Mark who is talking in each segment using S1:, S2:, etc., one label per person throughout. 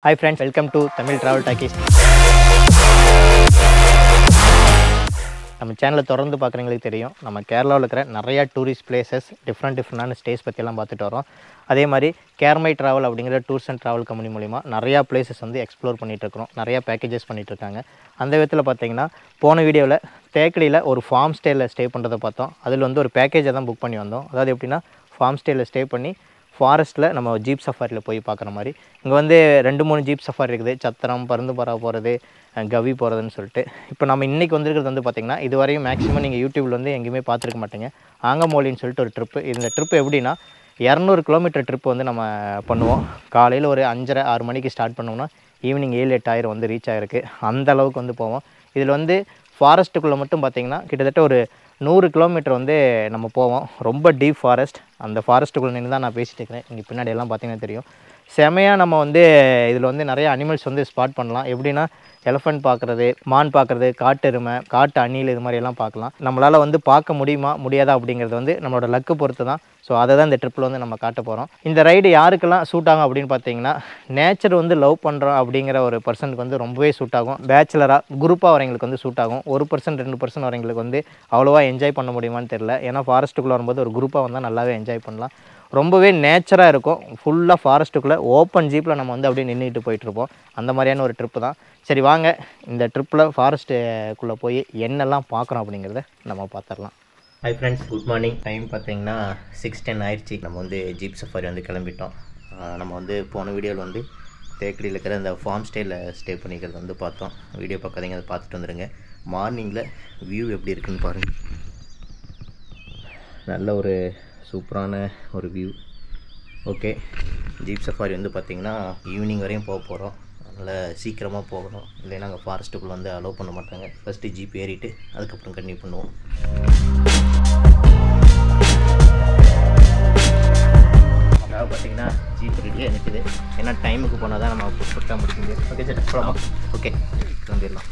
S1: Hi friends, welcome to Tamil Travel Talkies. நம்ம சேனலை தொடர்ந்து பார்க்குறவங்களுக்கு தெரியும், நம்ம கேரளாவில் இருக்கிற நிறையா டூரிஸ்ட் பிளேசஸ் டிஃப்ரெண்டான ஸ்டேஸ் பற்றியெல்லாம் பார்த்துட்டு வரோம். அதே மாதிரி கேர்மை ட்ராவல் அப்படிங்கிற டூர்ஸ் அண்ட் ட்ராவல் கம்பெனி மூலிமா நிறையா பிளேசஸ் வந்து எக்ஸ்ப்ளோர் பண்ணிகிட்ருக்கிறோம், நிறையா பேக்கேஜஸ் பண்ணிகிட்ருக்காங்க. அந்த விதத்தில் பார்த்தீங்கன்னா போன வீடியோவில் தேக்கடியில் ஒரு ஃபார்ம் ஸ்டேயில் ஸ்டே பண்ணுறதை பார்த்தோம். அதில் வந்து ஒரு பேக்கேஜை தான் புக் பண்ணி வந்தோம். அதாவது எப்படின்னா ஃபார்ம் ஸ்டேயில் ஸ்டே பண்ணி ஃபாரஸ்ட்டில் நம்ம ஜீப் சஃபாரியில் போய் பார்க்குற மாதிரி. இங்கே வந்து 2-3 ஜீப் சஃபாரி இருக்குது. சத்திரம், பருந்துபாரா போகிறது, கவி போகிறதுன்னு சொல்லிட்டு. இப்போ நம்ம இன்றைக்கி வந்திருக்கிறது வந்து பார்த்திங்கன்னா இதுவரையும் மேக்ஸிமம் நீங்கள் யூடியூப்பில் வந்து எங்கேயுமே பார்த்துருக்க மாட்டீங்க. ஆங்கமோலின்னு சொல்லிட்டு ஒரு ட்ரிப்பு. இந்த ட்ரிப்பு எப்படின்னா 200 கிலோமீட்டர் ட்ரிப் வந்து நம்ம பண்ணுவோம். காலையில் ஒரு 5:30-6 மணிக்கு ஸ்டார்ட் பண்ணோம்னா ஈவினிங் 7-8 ஆயிரம் வந்து ரீச் ஆகிருக்கு. அந்த அளவுக்கு வந்து போவோம். இதில் வந்து ஃபாரஸ்ட்டுக்குள்ளே மட்டும் பார்த்திங்கன்னா கிட்டத்தட்ட ஒரு 100 கிலோமீட்டர் வந்து நம்ம போவோம். ரொம்ப டீப் ஃபாரஸ்ட். அந்த ஃபாரஸ்ட்டுக்குள்ளே நின்று தான் நான் பேசிகிட்டு இருக்கிறேன். இங்கே பின்னாடி எல்லாம் பார்த்திங்கன்னா தெரியும். செமையாக நம்ம வந்து இதில் வந்து நிறைய அனிமல்ஸ் வந்து ஸ்பாட் பண்ணலாம். எப்படின்னா எலஃபண்ட் பார்க்குறது, மான் பார்க்குறது, காட்டு எருமை, காட்டு அணில், இது மாதிரியெல்லாம் பார்க்கலாம். நம்மளால் வந்து பார்க்க முடியுமா முடியாதா அப்படிங்கிறது வந்து நம்மளோட லக்கு பொறுத்து தான். ஸோ அதை தான் இந்த ட்ரிப்பில் வந்து நம்ம காட்ட போகிறோம். இந்த ரைடு யாருக்கெல்லாம் சூட் ஆகும் அப்படின்னு பார்த்தீங்கன்னா நேச்சர் வந்து லவ் பண்ணுறோம் அப்படிங்கிற ஒரு பர்சனுக்கு வந்து ரொம்பவே சூட் ஆகும். பேச்சுலராக குரூப்பாக வரவங்களுக்கு வந்து சூட் ஆகும். 1% 2% வரவங்களுக்கு வந்து அவ்வளோவா என்ஜாய் பண்ண முடியுமான்னு தெரில. ஏன்னா ஃபாரஸ்ட்டுக்குள்ளே வரும்போது ஒரு குரூப்பாக வந்தால் நல்லாவே என்ஜாய் பண்ணலாம். ரொம்பவே நேச்சராக இருக்கும். ஃபுல்லாக ஃபாரஸ்ட்டுக்குள்ளே ஓப்பன் ஜீப்பில் நம்ம வந்து அப்படியே நின்றுட்டு போயிட்டுருப்போம். அந்த மாதிரியான ஒரு ட்ரிப்பு தான். சரி வாங்க இந்த ட்ரிப்பில் ஃபாரஸ்ட்டுக்குள்ளே போய் என்னெல்லாம் பார்க்குறோம் அப்படிங்கிறத நம்ம பார்த்துடலாம். Hi friends, good morning. Time பார்த்தீங்கன்னா 6:10 ஆயிடுச்சு. நம்ம வந்து ஜீப் சஃபாரி வந்து கிளம்பிட்டோம். நம்ம வந்து போன வீடியோவில் வந்து தேக்கடியில் இருக்கிற இந்த ஃபார்ம் ஸ்டேயில் ஸ்டே பண்ணிக்கிறது வந்து பார்த்தோம். வீடியோ பார்க்காதீங்க, அதை பார்த்துட்டு வந்துடுங்க. மார்னிங்கில் வியூ எப்படி இருக்குன்னு பாருங்கள். நல்ல ஒரு சூப்பரான ஒரு வியூ. ஓகே, ஜீப் சஃபாரி வந்து பார்த்திங்கன்னா ஈவினிங் வரையும் போக போகிறோம். அதனால் சீக்கிரமாக போகணும், இல்லைன்னா அங்கே ஃபாரஸ்ட்டுக்குள்ளே வந்து அலோவ் பண்ண மாட்டாங்க. ஃபஸ்ட்டு ஜீப் ஏறிட்டு அதுக்கப்புறம் கண்டினியூ பண்ணுவோம். அதாவது பார்த்திங்கன்னா ஜீப் ரெடியாக நிற்குது. ஏன்னா டைமுக்கு போனால் தான் நம்ம புட்டாக முடிக்க முடியும். ஓகே சார், போகலாமா? ஓகே, வந்துடலாம்.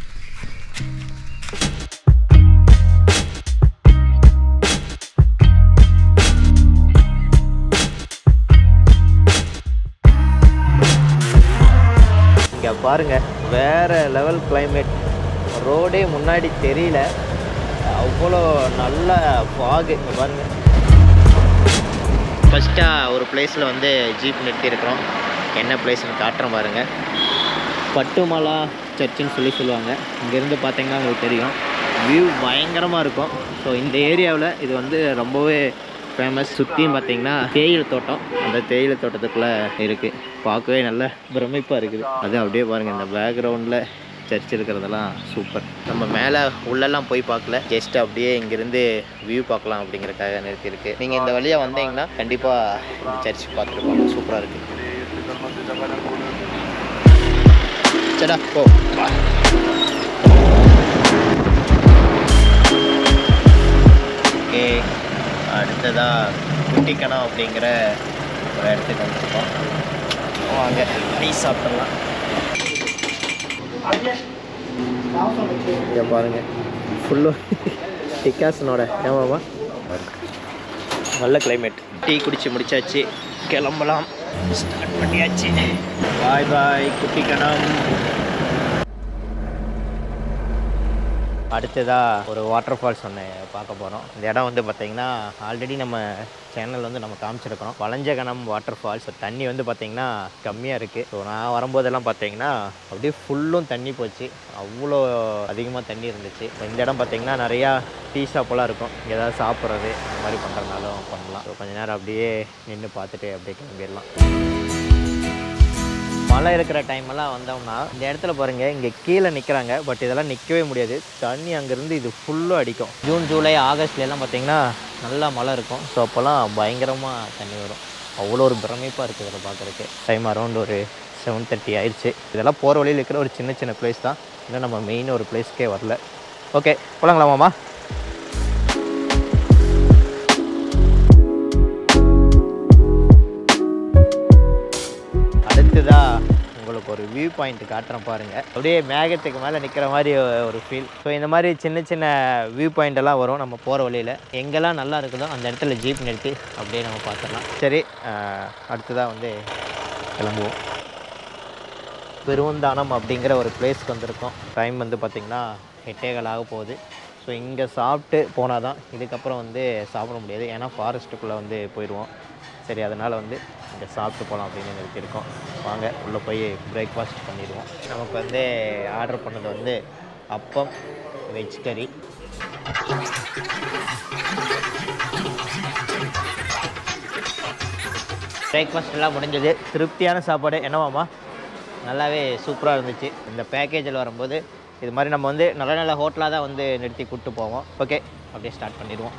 S1: இங்கே பாருங்கள், வேறு லெவல் கிளைமேட். ரோடே முன்னாடி தெரியல, அவ்வளோ நல்ல ஃபாகு. இங்கே பாருங்கள், ஃபஸ்ட்டாக ஒரு பிளேஸில் வந்து ஜீப் நிறுத்தியிருக்கிறோம். என்ன பிளேஸ்னு காட்டுறோம் பாருங்கள். பட்டுமலா சர்ச்சுன்னு சொல்லுவாங்க. இங்கேருந்து பார்த்தீங்கன்னா உங்களுக்கு தெரியும், வியூ பயங்கரமாக இருக்கும். ஸோ இந்த ஏரியாவில் இது வந்து ரொம்பவே ஃபேமஸ். சுற்றியும் பார்த்தீங்கன்னா தேயிலை தோட்டம். அந்த தேயிலை தோட்டத்துக்குள்ளே இருக்குது. பார்க்கவே நல்ல பிரமிப்பாக இருக்குது. அது அப்படியே பாருங்கள், இந்த பேக்ரவுண்டில் சர்ச் இருக்கிறதெல்லாம் சூப்பர். நம்ம மேலே உள்ளெல்லாம் போய் பார்க்கல, ஜஸ்ட் அப்படியே இங்கேருந்து வியூ பார்க்கலாம் அப்படிங்கிறதுக்காக நிறுத்தியிருக்கு. நீங்கள் இந்த வழியாக வந்தீங்கன்னா கண்டிப்பாக இந்த சர்ச் பார்த்துருப்பாங்க. சூப்பராக இருக்குது. சடா போ. ஓகே, அடுத்ததாக குட்டிக்கணம் அப்படிங்கிற ஒரு இடத்துக்கு வந்துருக்கோம். வாங்க டீ சாப்பிட்றலாம். இங்கே பாருங்கள், ஃபுல்லாக டிக்காசனோட ஏமாமா நல்ல கிளைமேட். டீ குடிச்சு முடிச்சாச்சு, கிளம்பலாம். ஸ்டார்ட் பண்ணியாச்சு. பாய் பாய் குட்டிக்கணம். அடுத்ததாக ஒரு வாட்டர் ஃபால்ஸ் ஒன்று பார்க்க போகிறோம். இந்த இடம் வந்து பார்த்திங்கன்னா ஆல்ரெடி நம்ம சேனல் வந்து நம்ம காமிச்சிருக்கிறோம். வளஞ்சகணம் வாட்டர் ஃபால்ஸ். தண்ணி வந்து பார்த்திங்கன்னா கம்மியாக இருக்குது. ஸோ நான் வரும்போதெல்லாம் பார்த்திங்கன்னா அப்படியே ஃபுல்லும் தண்ணி போச்சு. அவ்வளோ அதிகமாக தண்ணி இருந்துச்சு. இந்த இடம் பார்த்திங்கன்னா நிறையா டீ ஷாப்பெல்லாம் இருக்கும். ஏதாவது சாப்பிட்றது இந்த மாதிரி பண்ணுறதுனாலும் பண்ணலாம். ஸோ கொஞ்சம் நேரம் அப்படியே நின்று பார்த்துட்டு அப்படியே கிளம்பிடலாம். மழை இருக்கிற டைமெல்லாம் வந்தோம்னா இந்த இடத்துல பாருங்கள், இங்கே கீழே நிற்கிறாங்க. பட் இதெல்லாம் நிற்கவே முடியாது. தண்ணி அங்கேருந்து இது ஃபுல்லாக அடிக்கும். ஜூன், ஜூலை, ஆகஸ்ட்லாம் பார்த்திங்கன்னா நல்லா மழை இருக்கும். ஸோ அப்போல்லாம் பயங்கரமாக தண்ணி வரும். அவ்வளோ ஒரு பிரமிப்பாக இருக்குது இதில் பார்க்குறதுக்கு. டைம் அரௌண்ட் ஒரு 7:30 ஆயிடுச்சு. இதெல்லாம் போகிற வழியில் இருக்கிற ஒரு சின்ன சின்ன பிளேஸ் தான். இன்னும் நம்ம மெயின் ஒரு பிளேஸ்க்கே வரல. ஓகே, போகலாங்களாமாம்மா? அடுத்ததாக உங்களுக்கு ஒரு வியூ பாயிண்ட் காட்டுறேன் பாருங்கள். அப்படியே மேகத்துக்கு மேலே நிற்கிற மாதிரி ஒரு ஃபீல். ஸோ இந்த மாதிரி சின்ன சின்ன வியூ பாயிண்ட் எல்லாம் வரும் நம்ம போகிற வழியில். எங்கெல்லாம் நல்லா இருக்குதோ அந்த இடத்துல ஜீப் நிறுத்தி அப்படியே நம்ம பார்த்துடலாம். சரி, அடுத்ததாக வந்து கிளம்புவோம். பெருவந்தானம் அப்படிங்கிற ஒரு பிளேஸ்க்கு வந்திருக்கோம். டைம் வந்து பார்த்திங்கன்னா 8:15 ஆக போகுது. ஸோ இங்கே சாப்பிட்டு போனால் தான் இதுக்கப்புறம் வந்து சாப்பிட முடியாது, ஏன்னா ஃபாரஸ்ட்டுக்குள்ளே வந்து போயிடுவோம். சரி, அதனால் வந்து இங்கே சாப்பிட்டு போகலாம் அப்படின்னு நிறுத்தியிருக்கோம். வாங்க உள்ளே போய் பிரேக்ஃபாஸ்ட் பண்ணிடுவோம். நமக்கு வந்து ஆர்டர் பண்ணது வந்து அப்பம், வெஜ் கறி, பிரேக்ஃபாஸ்ட் எல்லாம் முடிஞ்சது. திருப்தியான சாப்பாடு. என்னவாம்மா? நல்லாவே சூப்பராக இருந்துச்சு. இந்த பேக்கேஜில் வரும்போது இது மாதிரி நம்ம வந்து நல்ல நல்ல ஹோட்டலாக தான் வந்து நிறுத்தி கூப்பிட்டு போவோம். ஓகே, அப்படியே ஸ்டார்ட் பண்ணிடுவோம்.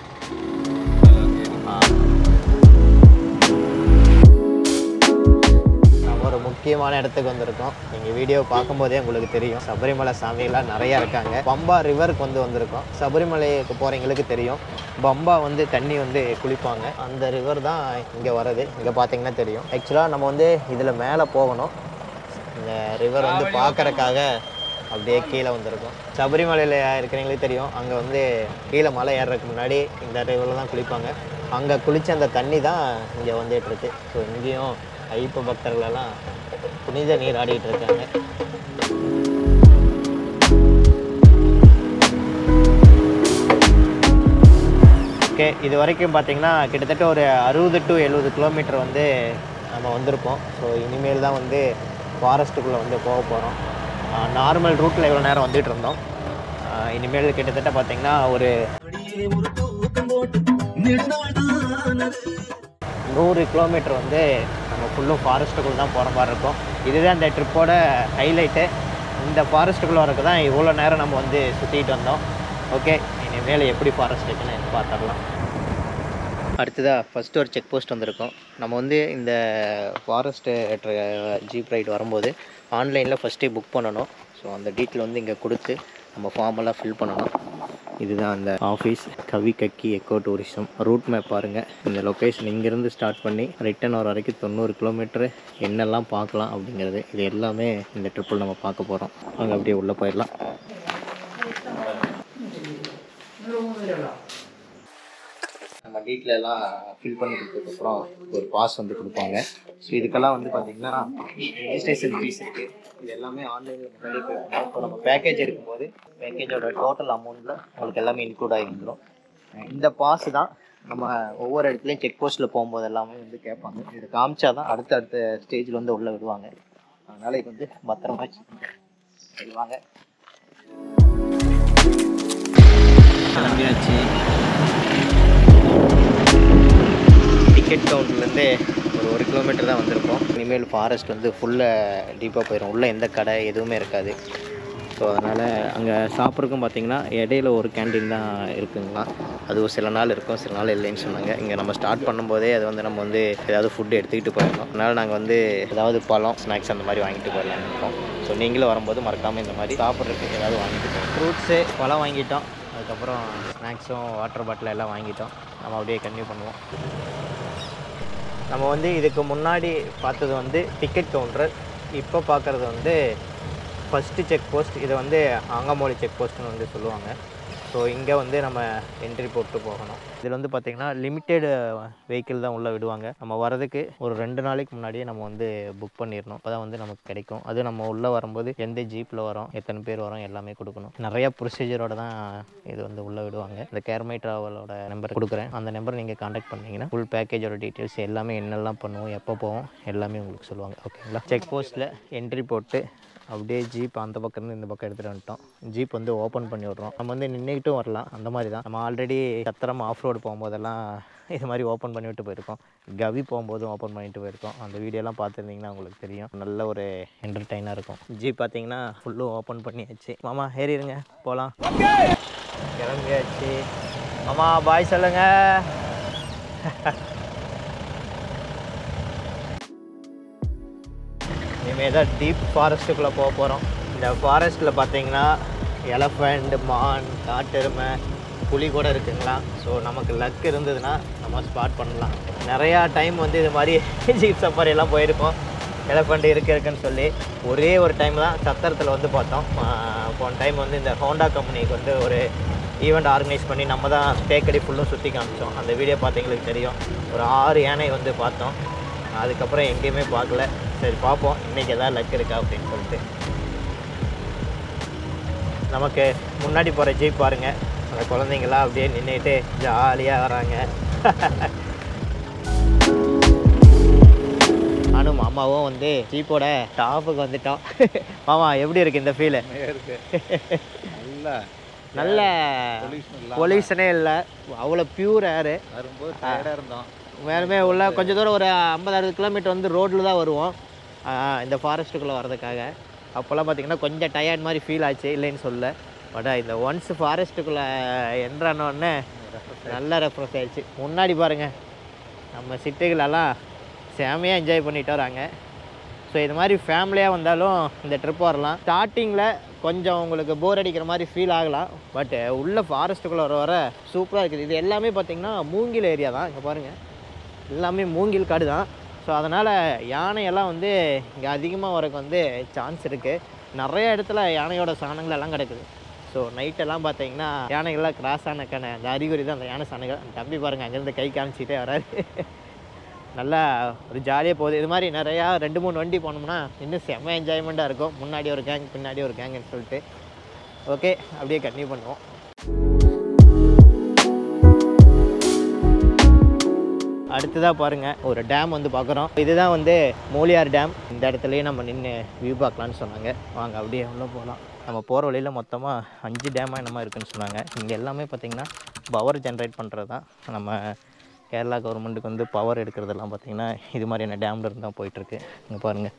S1: நம்ம ஒரு முக்கியமான இடத்துக்கு வந்திருக்கோம். நீங்கள் வீடியோ பார்க்கும்போதே உங்களுக்கு தெரியும், சபரிமலை சாமியெல்லாம் நிறையா இருக்காங்க. பம்பா ரிவருக்கு வந்திருக்கோம். சபரிமலைக்கு போகிறவங்களுக்கு தெரியும், பம்பா வந்து தண்ணி வந்து குளிப்பாங்க. அந்த ரிவர் தான் இங்கே வர்றது. இங்கே பார்த்தீங்கன்னா தெரியும். ஆக்சுவலாக நம்ம வந்து இதில் மேலே போகணும். இந்த ரிவர் வந்து பார்க்குறக்காக அப்படியே கீழே வந்திருக்கும். சபரிமலையில் இருக்கிறவங்களுக்கு தெரியும், அங்கே வந்து கீழே மலை ஏறுறதுக்கு முன்னாடி இந்த ரிவரில் தான் குளிப்பாங்க. அங்கே குளித்த அந்த தண்ணி தான் இங்கே வந்துட்டுருக்கு. ஸோ இங்கேயும் ஐயப்ப பக்தர்களெல்லாம் புனித நீர் ஆடிட்டு இருக்காங்க. ஓகே, இது வரைக்கும் பார்த்திங்கன்னா கிட்டத்தட்ட ஒரு 60 to 70 கிலோமீட்டர் வந்து நம்ம வந்திருப்போம். ஸோ இனிமேல் தான் வந்து ஃபாரஸ்ட்டுக்குள்ளே வந்து போக போகிறோம். நார்மல் ரூட்டில் இவ்வளோ நேரம் வந்துட்டு இருந்தோம். இனிமேல் கிட்டத்தட்ட பார்த்திங்கன்னா ஒரு 100 கிலோமீட்டர் வந்து நம்ம ஃபுல்லும் ஃபாரஸ்ட்டுக்குள்ளே தான் போகிற மாதிரி இருக்கும். இதுதான் இந்த ட்ரிப்போட ஹைலைட்டு. இந்த ஃபாரஸ்ட்டுக்குள்ளே வரக்கு தான் இவ்வளோ நேரம் நம்ம வந்து சுற்றிட்டு வந்தோம். ஓகே, இனிமேல் எப்படி ஃபாரஸ்ட் இருக்குன்னு பார்த்துடலாம். அடுத்ததாக ஃபஸ்ட்டு ஒரு செக் போஸ்ட் வந்திருக்கோம். நம்ம வந்து இந்த ஃபாரஸ்ட்டு ஜீப் ரைடு வரும்போது ஆன்லைனில் ஃபஸ்ட்டே புக் பண்ணணும். ஸோ அந்த டீட்டெயில் வந்து இங்கே கொடுத்து நம்ம ஃபார்மெல்லாம் ஃபில் பண்ணணும். இதுதான் அந்த ஆஃபீஸ், கவி கக்கி எக்கோ டூரிசம். ரூட் மேப் பாருங்கள். இந்த லொக்கேஷன் இங்கேருந்து ஸ்டார்ட் பண்ணி ரிட்டன் வர வரைக்கும் 90 கிலோமீட்டரு என்னெல்லாம் பார்க்கலாம் அப்படிங்கிறது, இது எல்லாமே இந்த ட்ரிப்பில் நம்ம பார்க்க போகிறோம். அங்கே அப்படியே உள்ளே போயிடலாம். நம்ம டீட்டெயில் எல்லாம் ஃபில் பண்ணி கொடுத்ததுக்கப்புறம் ஒரு பாஸ் வந்து கொடுப்பாங்க. ஸோ இதுக்கெல்லாம் வந்து பார்த்திங்கன்னா ரெஜிஸ்ட்ரேஷன் ஃபீஸ் இருக்குது. இது எல்லாமே ஆன்லைனில் முன்னாடி பே பண்ணணும். இப்போ நம்ம பேக்கேஜ் எடுக்கும்போது பேக்கேஜோட டோட்டல் அமௌண்ட்டில் உங்களுக்கு எல்லாமே இன்க்ளூட் ஆகிருந்துடும். இந்த பாஸ் தான் நம்ம ஒவ்வொரு இடத்துலையும் செக் போஸ்ட்டில் போகும்போது எல்லாமே வந்து கேட்பாங்க. இதை காமிச்சா தான் அடுத்த ஸ்டேஜில் வந்து உள்ளே விடுவாங்க. அதனால் இது வந்து பத்திரமா செய்வாங்க. கிளம்பியாச்சு. டிக்கெட் கவுண்ட்லேருந்து ஒரு 1 கிலோமீட்டர் தான் வந்திருக்கோம். இனிமேல் ஃபாரஸ்ட் வந்து ஃபுல்லாக டீப்பாக போயிடும். உள்ளே எந்த கடை எதுவுமே இருக்காது. ஸோ அதனால் அங்கே சாப்பிட்றதுக்கும் பார்த்திங்கன்னா இடையில ஒரு கேண்டீன் தான் இருக்குங்களா. அதுவும் சில நாள் இருக்கும், சில நாள் இல்லைன்னு சொன்னாங்க. இங்கே நம்ம ஸ்டார்ட் பண்ணும்போதே அது வந்து நம்ம வந்து ஏதாவது ஃபுட்டு எடுத்துக்கிட்டு போயிடணும். அதனால் நாங்கள் வந்து ஏதாவது பழம், ஸ்நாக்ஸ் அந்த மாதிரி வாங்கிட்டு போயிடலான்னு இருக்கோம். ஸோ நீங்களும் வரும்போது மறக்காமல் இந்த மாதிரி சாப்பிட்றதுக்கு ஏதாவது வாங்கிட்டு போய் ஃப்ரூட்ஸு, பழம் வாங்கிட்டோம். அதுக்கப்புறம் ஸ்நாக்ஸும் வாட்டர் பாட்டில் எல்லாம் வாங்கிட்டோம். நம்ம அப்படியே கன்டினியூ பண்ணுவோம். நம்ம வந்து இதுக்கு முன்னாடி பார்த்தது வந்து டிக்கெட் கவுண்டர். இப்போ பார்க்குறது வந்து ஃபஸ்ட்டு செக் போஸ்ட். இதை வந்து ஆங்கமோலி செக் போஸ்ட்னு வந்து சொல்லுவாங்க. ஸோ இங்கே வந்து நம்ம என்ட்ரி போட்டு போகணும். இதில் வந்து பார்த்திங்கன்னா லிமிட்டெடு வெஹிக்கிள் தான் உள்ளே விடுவாங்க. நம்ம வரதுக்கு ஒரு 2 நாளைக்கு முன்னாடியே நம்ம வந்து புக் பண்ணிடணும். அப்போ தான் வந்து நமக்கு கிடைக்கும். அது நம்ம உள்ளே வரும்போது எந்த ஜீப்பில் வரோம், எத்தனை பேர் வரோம் எல்லாமே கொடுக்கணும். நிறையா ப்ரொசீஜரோட தான் இது வந்து உள்ளே விடுவாங்க. இந்த கேர்மை ட்ராவலோட நம்பர் கொடுக்குறேன். அந்த நம்பர் நீங்கள் கான்டாக்ட் பண்ணிங்கன்னா ஃபுல் பேக்கேஜோட டீட்டெயில்ஸ் எல்லாமே என்னெல்லாம் பண்ணுவோம், எப்போ போவோம் எல்லாமே உங்களுக்கு சொல்லுவாங்க. ஓகேங்களா? செக் போஸ்ட்டில் என்ட்ரி போட்டு அப்படியே ஜீப் அந்த பக்கம் இருந்து இந்த பக்கம் எடுத்துகிட்டு வந்துட்டோம். ஜீப் வந்து ஓப்பன் பண்ணி விட்றோம். நம்ம வந்து நின்றுக்கிட்டும் வரலாம். அந்த மாதிரி தான் நம்ம ஆல்ரெடி சத்திரம் ஆஃப் ரோடு போகும்போதெல்லாம் இது மாதிரி ஓப்பன் பண்ணி விட்டு போயிருக்கோம். கவி போகும்போதும் ஓப்பன் பண்ணிட்டு போயிருக்கோம். அந்த வீடியோலாம் பார்த்துருந்தீங்கன்னா உங்களுக்கு தெரியும். நல்ல ஒரு என்டர்டெய்னாக இருக்கும். ஜீப் பார்த்தீங்கன்னா ஃபுல்லும் ஓப்பன் பண்ணியாச்சு. மாமா ஏறிடுங்க, போகலாம். கிளம்பியாச்சு. மாமா பாய் சொல்லுங்க. இனிமேல் தான் டீப் ஃபாரஸ்ட்டுக்குள்ளே போக போகிறோம். இந்த ஃபாரஸ்ட்டில் பார்த்தீங்கன்னா எலஃபண்ட், மான், காட்டெருமை, புலி கூட இருக்குங்களா. ஸோ நமக்கு லக் இருந்ததுன்னா நம்ம ஸ்பாட் பண்ணலாம். நிறையா டைம் வந்து இது மாதிரி ஜீப் சஃபாரி எல்லாம் போயிருக்கோம். எலஃபண்ட் இருக்குன்னு சொல்லி ஒரே ஒரு டைம் தான் சத்திரத்தில் வந்து பார்த்தோம். போன டைம் வந்து இந்த ஹோண்டா கம்பெனிக்கு வந்து ஒரு ஈவெண்ட் ஆர்கனைஸ் பண்ணி நம்ம தான் ஸ்டேக்கடி ஃபுல்லும் சுற்றி காமிச்சோம். அந்த வீடியோ பார்த்தீங்களுக்கு தெரியும். ஒரு 6 யானை வந்து பார்த்தோம். அதுக்கப்புறம் எங்கேயுமே பார்க்கல. சரி பார்ப்போம் இன்றைக்கி எதாவது லக் இருக்கா அப்படின்னு சொல்லிட்டு. நமக்கு முன்னாடி போகிற ஜீப் பாருங்கள், அந்த குழந்தைங்களாம் அப்படியே நின்றுட்டு ஜாலியாக வராங்க. நானும் மாமாவும் வந்து ஜீப்போட டாப்புக்கு வந்துட்டோம். மாமா எப்படி இருக்குது இந்த ஃபீலு? நல்ல பொல்யூஷனே இல்லை, அவ்வளோ பியூர் ஏரு.
S2: இருந்தோம்
S1: வேறுமே உள்ள கொஞ்சம் தூரம் ஒரு 50-60 கிலோமீட்டர் வந்து ரோட்டில் தான் வருவோம் இந்த ஃபாரஸ்ட்டுக்குள்ளே வர்றதுக்காக. அப்போல்லாம் பார்த்திங்கன்னா கொஞ்சம் டயர்ட் மாதிரி ஃபீல் ஆச்சு, இல்லைன்னு சொல்ல. பட் இந்த ஒன்ஸ் ஃபாரஸ்ட்டுக்குள்ளே என்ட்ரானோடனே நல்ல ரெஃப்ரெஷ் ஆயிடுச்சு. முன்னாடி பாருங்கள் நம்ம சிட்டிகளெல்லாம் செமையாக என்ஜாய் பண்ணிட்டு வராங்க. ஸோ இது மாதிரி ஃபேமிலியாக வந்தாலும் இந்த ட்ரிப் வரலாம். ஸ்டார்டிங்கில் கொஞ்சம் உங்களுக்கு போர் அடிக்கிற மாதிரி ஃபீல் ஆகலாம், பட் உள்ள ஃபாரஸ்ட்டுக்குள்ளே வர சூப்பராக இருக்குது. இது எல்லாமே பார்த்திங்கன்னா மூங்கில் ஏரியா தான். இங்கே பாருங்கள் எல்லாமே மூங்கில் காடு தான். ஸோ அதனால் யானையெல்லாம் வந்து இங்கே அதிகமாக வரக்கு வந்து சான்ஸ் இருக்குது. நிறைய இடத்துல யானையோட சாணங்கள் எல்லாம் கிடக்குது. ஸோ நைட்டெல்லாம் பார்த்தீங்கன்னா யானைகள்லாம் கிராஸ் ஆனக்கான அந்த அறிகுறி தான் அந்த யானை சாணைகள். தம்பி பாருங்கள் அங்கேருந்து கை காமிச்சிட்டே வராரு. நல்லா ஒரு ஜாலியாக போகுது. இது மாதிரி நிறையா 2-3 வண்டி போனோம்னா இன்னும் செம்ம என்ஜாய்மெண்ட்டாக இருக்கும். முன்னாடி ஒரு கேங் பின்னாடி ஒரு கேங்குன்னு சொல்லிட்டு. ஓகே அப்படியே கண்டினியூ பண்ணுவோம். அடுத்ததாக பாருங்கள் ஒரு டேம் வந்து பார்க்குறோம். இதுதான் வந்து மோலியார் டேம். இந்த இடத்துலையே நம்ம நின்று வியூ பார்க்கலான்னு சொன்னாங்க. வாங்க அப்படியே உள்ளே போகலாம். நம்ம போகிற வழியில் மொத்தமாக 5 டேமாக என்னமா இருக்குதுன்னு சொன்னாங்க. இங்கே எல்லாமே பார்த்திங்கன்னா பவர் ஜென்ரேட் பண்ணுறது தான். நம்ம கேரளா கவர்மெண்ட்டுக்கு வந்து பவர் எடுக்கிறதெல்லாம் பார்த்திங்கன்னா இது மாதிரியான டேமில் இருந்து தான் போயிட்டுருக்கு. இங்கே பாருங்கள்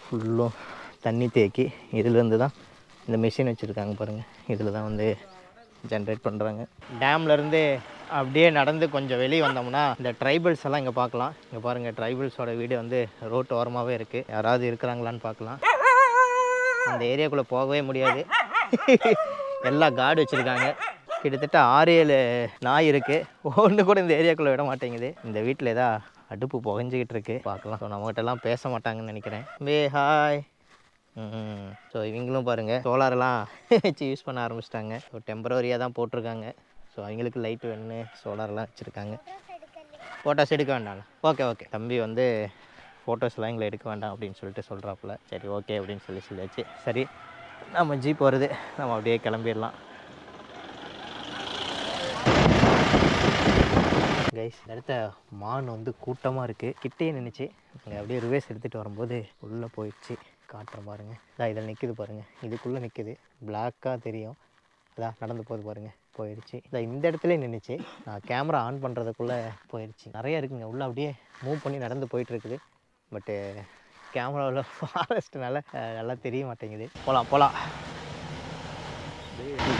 S1: ஃபுல்லும் தண்ணி தேக்கி இதிலேருந்து தான் இந்த மிஷின் வச்சுருக்காங்க பாருங்கள். இதில் தான் வந்து ஜென்ரேட் பண்ணுறாங்க. டேம்லேருந்து அப்படியே நடந்து கொஞ்சம் வெளியே வந்தோம்னா இந்த ட்ரைபல்ஸ் எல்லாம் இங்கே பார்க்கலாம். இங்கே பாருங்கள் ட்ரைபல்ஸோட வீடு வந்து ரோட்டு ஓரமாகவே இருக்குது. யாராவது இருக்கிறாங்களான்னு பார்க்கலாம். அந்த ஏரியாக்குள்ளே போகவே முடியாது, எல்லாம் கார்டு வச்சுருக்காங்க. கிட்டத்தட்ட 6-7 நாய் இருக்குது. ஒன்று கூட இந்த ஏரியாக்குள்ளே விட மாட்டேங்குது. இந்த வீட்டில் ஏதா அடுப்பு புகஞ்சிக்கிட்டு இருக்கு பார்க்கலாம். ஸோ நம்மகிட்டலாம் பேச மாட்டாங்கன்னு நினைக்கிறேன். ஹாய். ஸோ இவங்களும் பாருங்கள் சோலாரெல்லாம் வச்சு யூஸ் பண்ண ஆரம்பிச்சிட்டாங்க. ஸோ டெம்பரரியாக தான் போட்டிருக்காங்க. ஸோ அவங்களுக்கு லைட் வேணும்னு சோலாரெலாம் வச்சுருக்காங்க. ஃபோட்டோஸ் எடுக்க வேண்டாம். ஓகே தம்பி வந்து ஃபோட்டோஸ்லாம் எங்களை எடுக்க வேண்டாம் அப்படின்னு சொல்லிட்டு சொல்கிறாப்புல. சரி ஓகே அப்படின்னு சொல்லியாச்சு. சரி நம்ம ஜீப் வருது, நம்ம அப்படியே கிளம்பிடலாம். கைஸ் இந்த இடத்த மான் வந்து கூட்டமாக இருக்குது. கிட்டே நின்றுச்சு. அங்கே அப்படியே ரிவேஸ் எடுத்துகிட்டு வரும்போது உள்ளே போயிடுச்சு. காட்டுற பாருங்கள். அதான் இதில் நிற்கிது பாருங்கள், இதுக்குள்ளே நிற்கிது, பிளாக்காக தெரியும். அதான் நடந்து போகுது பாருங்கள், போயிடுச்சு. இதான் இந்த இடத்துல நின்றுச்சு. நான் கேமரா ஆன் பண்ணுறதுக்குள்ளே போயிடுச்சு. நிறைய இருக்குங்க உள்ளே, அப்படியே மூவ் பண்ணி நடந்து போயிட்டுருக்குது. பட்டு கேமராவில் ஃபாரஸ்ட்னால நல்லா தெரிய மாட்டேங்குது. போகலாம்.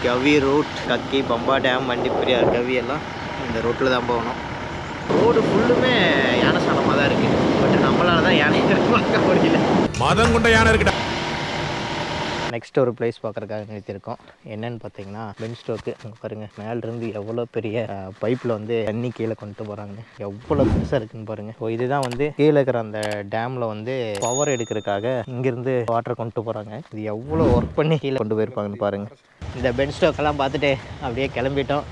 S1: கவி ரூட், கக்கி, பம்பா டேம், வண்டிப்பெரியார், கவி எல்லாம் இந்த ரோட்டில் தான் போகணும். ரோடு ஃபுல்லுமே யானை சாணமாக தான் இருக்குது. பட் நம்மளால தான் யானை பார்க்க முடியல.
S2: மதம் கொண்ட யானை இருக்குடா.
S1: நெக்ஸ்ட் ஒரு பிளேஸ் பார்க்குறதுக்காக நிறுத்தியிருக்கோம். என்னன்னு பார்த்தீங்கன்னா பென்ஸ்டோக்கு. அங்கே பாருங்கள் மேலேருந்து எவ்வளோ பெரிய பைப்பில் வந்து தண்ணி கீழே கொண்டு போகிறாங்கன்னு, எவ்வளோ பெருசாக இருக்குன்னு பாருங்கள். ஸோ இதுதான் வந்து கீழே இருக்கிற அந்த டேமில் வந்து பவர் எடுக்கிறதுக்காக இங்கேருந்து வாட்டர் கொண்டு போகிறாங்க. இது எவ்வளோ ஒர்க் பண்ணி கீழே கொண்டு போயிருப்பாங்கன்னு பாருங்கள். இந்த பென்ஸ்டோக்கெல்லாம் பார்த்துட்டு அப்படியே கிளம்பிட்டோம்.